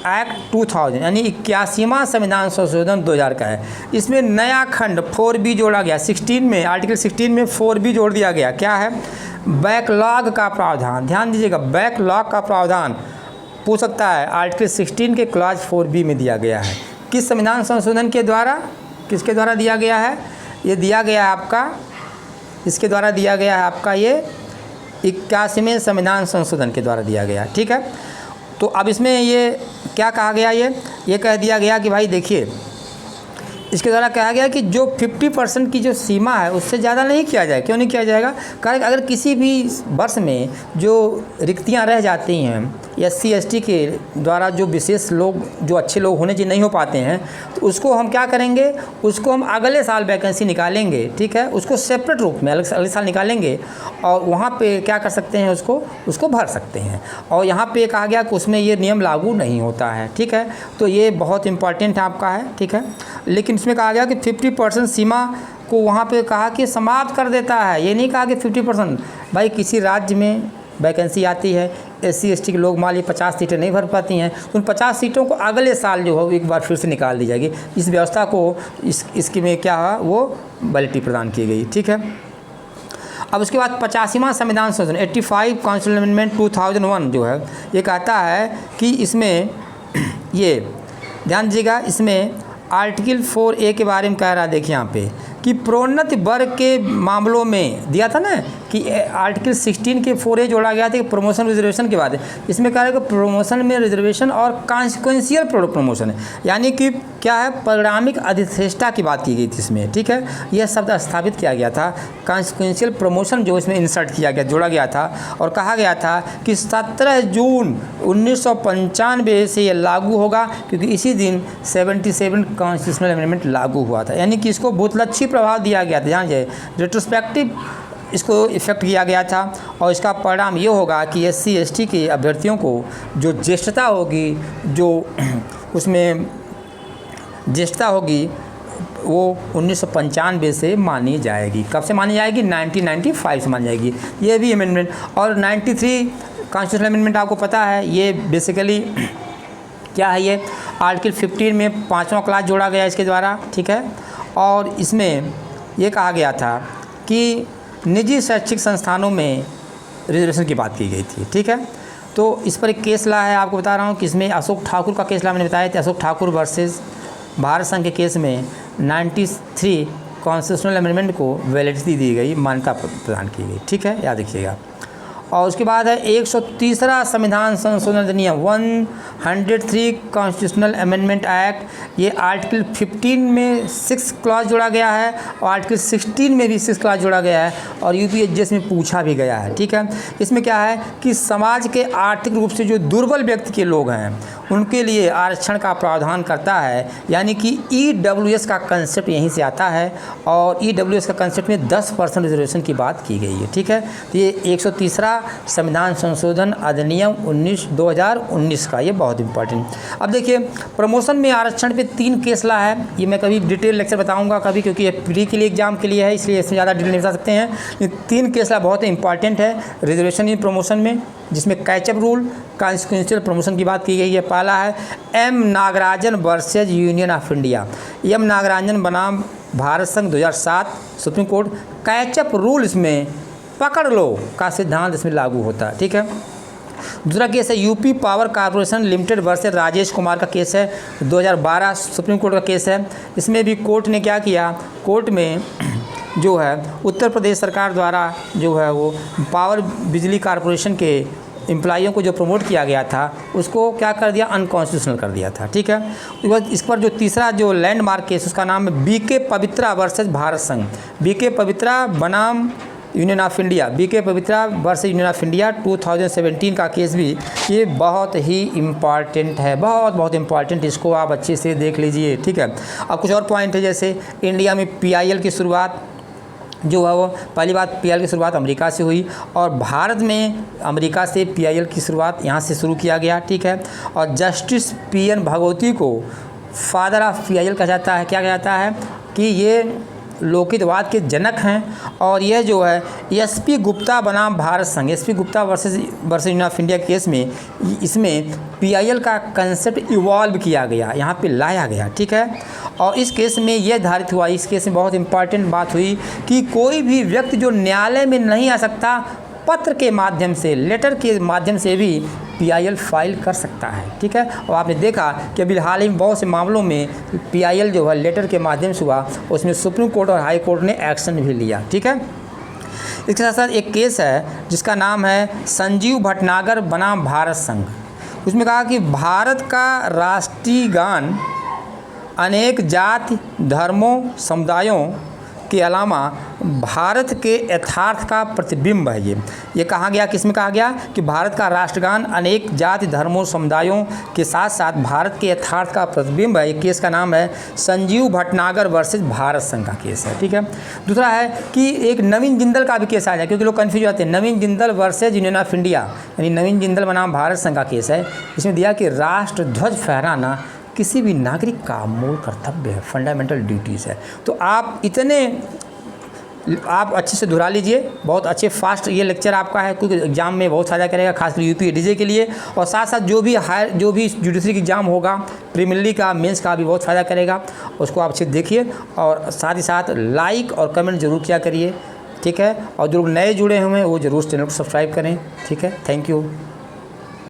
एक्ट 2000 यानी 81वां संविधान संशोधन 2000 का है। इसमें नया खंड 4B जोड़ा गया। 16 में, आर्टिकल 16 में 4B जोड़ दिया गया। क्या है? बैकलॉग का प्रावधान। ध्यान दीजिएगा, बैकलॉग का प्रावधान पूछ सकता है। आर्टिकल 16 के क्लॉज 4B में दिया गया है। किस संविधान संशोधन के द्वारा, किसके द्वारा दिया गया है? ये दिया गया है आपका, इसके द्वारा दिया गया है आपका ये 81वें संविधान संशोधन के द्वारा दिया गया। ठीक है, तो अब इसमें ये क्या कहा गया? ये कह दिया गया कि भाई देखिए, इसके द्वारा कहा गया कि जो 50% की जो सीमा है उससे ज़्यादा नहीं किया जाए। क्यों नहीं किया जाएगा? कारण अगर किसी भी वर्ष में जो रिक्तियां रह जाती हैं SC ST के द्वारा, जो विशेष लोग, जो अच्छे लोग होने चाहिए नहीं हो पाते हैं, तो उसको हम क्या करेंगे? उसको हम अगले साल वैकेंसी निकालेंगे। ठीक है, उसको सेपरेट रूप में अगले साल निकालेंगे और वहाँ पे क्या कर सकते हैं? उसको भर सकते हैं। और यहाँ पे कहा गया कि उसमें ये नियम लागू नहीं होता है। ठीक है, तो ये बहुत इंपॉर्टेंट आपका है। ठीक है, लेकिन इसमें कहा गया कि 50% सीमा को वहाँ पे कहा कि समाप्त कर देता है। ये नहीं कहा कि 50%। भाई किसी राज्य में वैकेंसी आती है, SC ST के लोग मान लीजिए 50 सीटें नहीं भर पाती हैं, तो उन 50 सीटों को अगले साल जो हो एक बार फिर से निकाल दी जाएगी। इस व्यवस्था को इसके में क्या हुआ? वो वैलिडिटी प्रदान की गई। ठीक है, अब उसके बाद 85वां संविधान संशोधन 85 कॉन्स्टिट्यूशन अमेंडमेंट 2001 जो है, ये कहता है कि इसमें ये ध्यान दीजिएगा, इसमें आर्टिकल 4A के बारे में कह रहा है। देखिए यहाँ पे कि प्रोन्नत वर्ग के मामलों में दिया था ना कि आर्टिकल 16 के 4A जोड़ा गया था कि प्रमोशन रिजर्वेशन के बाद। इसमें कह रहा है कि प्रमोशन में रिजर्वेशन और कॉन्सिक्वेंशियल प्रमोशन है, यानी कि क्या है? परिणामिक अधिश्रेष्ठता की बात की गई थी इसमें। ठीक है, यह शब्द स्थापित किया गया था। कॉन्सिक्वेंशियल प्रमोशन जो इसमें इंसर्ट किया गया, जोड़ा गया था, और कहा गया था कि 17 जून 1995 से यह लागू होगा, क्योंकि इसी दिन 77 कॉन्स्टिट्यूशनल अमेंडमेंट लागू हुआ था। यानी कि इसको बहुतलक्षी प्रभाव दिया गया था। ध्यान दीजिए, रेट्रोस्पेक्टिव इसको इफ़ेक्ट किया गया था। और इसका परिणाम ये होगा कि SC ST के अभ्यर्थियों को जो ज्येष्ठता होगी, जो उसमें ज्येष्ठता होगी, वो 1995 से मानी जाएगी। कब से मानी जाएगी? 1995 से मानी जाएगी। ये भी अमेंडमेंट। और 93 कॉन्स्टिट्यूशनल अमेंडमेंट आपको पता है, ये बेसिकली क्या है? ये आर्टिकल 15 में 5वां क्लास जोड़ा गया इसके द्वारा। ठीक है, और इसमें ये कहा गया था कि निजी शैक्षिक संस्थानों में रिजर्वेशन की बात की गई थी। ठीक है, तो इस पर एक केस ला है, आपको बता रहा हूँ कि इसमें अशोक ठाकुर का केस ला, मैंने बताया था। अशोक ठाकुर वर्सेस भारत संघ के केस में 93 कॉन्स्टिट्यूशनल अमेंडमेंट को वैलिडिटी दी गई, मान्यता प्रदान की गई। ठीक है, याद रखिएगा। और उसके बाद है 130वां संविधान संशोधन अधिनियम 103 कॉन्स्टिट्यूशनल अमेंडमेंट एक्ट। ये आर्टिकल 15 में 6 क्लॉज जोड़ा गया है और आर्टिकल 16 में भी 6 क्लॉज जोड़ा गया है और UPSC में पूछा भी गया है। ठीक है, इसमें क्या है कि समाज के आर्थिक रूप से जो दुर्बल व्यक्ति के लोग हैं उनके लिए आरक्षण का प्रावधान करता है, यानी कि EWS का कंसेप्ट यहीं से आता है। और EWS का कंसेप्ट में 10% रिजर्वेशन की बात की गई है। ठीक है, तो ये 130वां संविधान संशोधन अधिनियम 2019 का, ये बहुत इंपॉर्टेंट। अब देखिए, प्रमोशन में आरक्षण पे 3 केस ला है। ये मैं कभी डिटेल लेक्चर बताऊंगा कभी, क्योंकि ये प्री के लिए एग्जाम के लिए है, इसलिए इसमें ज़्यादा डिटेल नहीं बता सकते हैं। ये 3 केस ला बहुत इंपॉर्टेंट है रिजर्वेशन इन प्रमोशन में, जिसमें कैचअप रूल, कॉन्सिक्वेंशियल प्रमोशन की बात की गई है। पहला है M Nagarajan versus Union of India. M Nagarajan बनाम भारत संघ 2007 सुप्रीम कोर्ट। कैचअप रूल इसमें पकड़ लो का सिद्धांत इसमें लागू होता है। ठीक है, दूसरा केस है UP power corporation limited versus Rajesh Kumar का केस है, 2012 सुप्रीम कोर्ट का केस है। इसमें भी कोर्ट ने क्या किया? कोर्ट में जो है उत्तर प्रदेश सरकार द्वारा जो है वो पावर बिजली कॉर्पोरेशन के एम्प्लॉइयों को जो प्रमोट किया गया था उसको क्या कर दिया? अनकॉन्स्टिट्यूशनल कर दिया था। ठीक है, उसके बाद इस पर जो तीसरा जो लैंडमार्क केस, उसका नाम है BK पवित्रा वर्सेज भारत संघ। BK पवित्रा बनाम union of India, BK Pavitra versus Union of India 2017 का केस भी ये बहुत ही इम्पॉर्टेंट है, बहुत इम्पॉर्टेंट। इसको आप अच्छे से देख लीजिए। ठीक है, अब कुछ और पॉइंट है, जैसे इंडिया में PIL की शुरुआत जो है वो पहली बात PIL की शुरुआत अमेरिका से हुई और भारत में अमेरिका से PIL की शुरुआत यहाँ से शुरू किया गया। ठीक है, और जस्टिस PN भगवती को फादर ऑफ PIL कहा जाता है। क्या कहा जाता है कि ये लोकहितवाद के जनक हैं। और यह जो है एसपी गुप्ता बनाम भारत संघ, SP Gupta versus Union of India case में इसमें पीआईएल का कंसेप्ट इवॉल्व किया गया, यहाँ पे लाया गया, ठीक है। और इस केस में यह धारित हुआ, इस केस में बहुत इंपॉर्टेंट बात हुई कि कोई भी व्यक्ति जो न्यायालय में नहीं आ सकता, पत्र के माध्यम से, लेटर के माध्यम से भी पीआईएल फाइल कर सकता है, ठीक है। और आपने देखा कि अभी हाल ही में बहुत से मामलों में पीआईएल जो है लेटर के माध्यम से हुआ, उसमें सुप्रीम कोर्ट और हाई कोर्ट ने एक्शन भी लिया, ठीक है। इसके साथ साथ एक केस है जिसका नाम है संजीव भटनागर बनाम भारत संघ। उसमें कहा कि भारत का राष्ट्रीय गान अनेक जाति, धर्मों, समुदायों के अलावा भारत के यथार्थ का प्रतिबिंब है। ये कहा गया, किसमें कहा गया कि भारत का राष्ट्रगान अनेक जाति, धर्मों, समुदायों के साथ साथ भारत के यथार्थ का प्रतिबिंब है। ये केस का नाम है संजीव भटनागर वर्सेस भारत संघ का केस है, ठीक है। दूसरा है कि एक नवीन जिंदल का भी केस आ जाए, क्योंकि लोग कन्फ्यूज होते हैं। Naveen Jindal versus Union of India, यानी नवीन जिंदल बनाम भारत संघ का केस है। इसमें दिया कि राष्ट्र ध्वज फहराना किसी भी नागरिक का मूल कर्तव्य है, फंडामेंटल ड्यूटीज़ है। तो आप अच्छे से दोहरा लीजिए, बहुत अच्छे फास्ट ये लेक्चर आपका है, क्योंकि एग्जाम में बहुत फ़ायदा करेगा, खासकर यूपी डीजे के लिए। और साथ साथ जो भी जुडिशरी एग्जाम होगा, प्रीलिमिनरी का, मेंस का भी बहुत फ़ायदा करेगा, उसको आप अच्छे देखिए। और साथ ही साथ लाइक और कमेंट जरूर किया करिए, ठीक है। और जो लोग नए जुड़े हुए हैं वो जरूर चैनल को सब्सक्राइब करें, ठीक है। Thank you.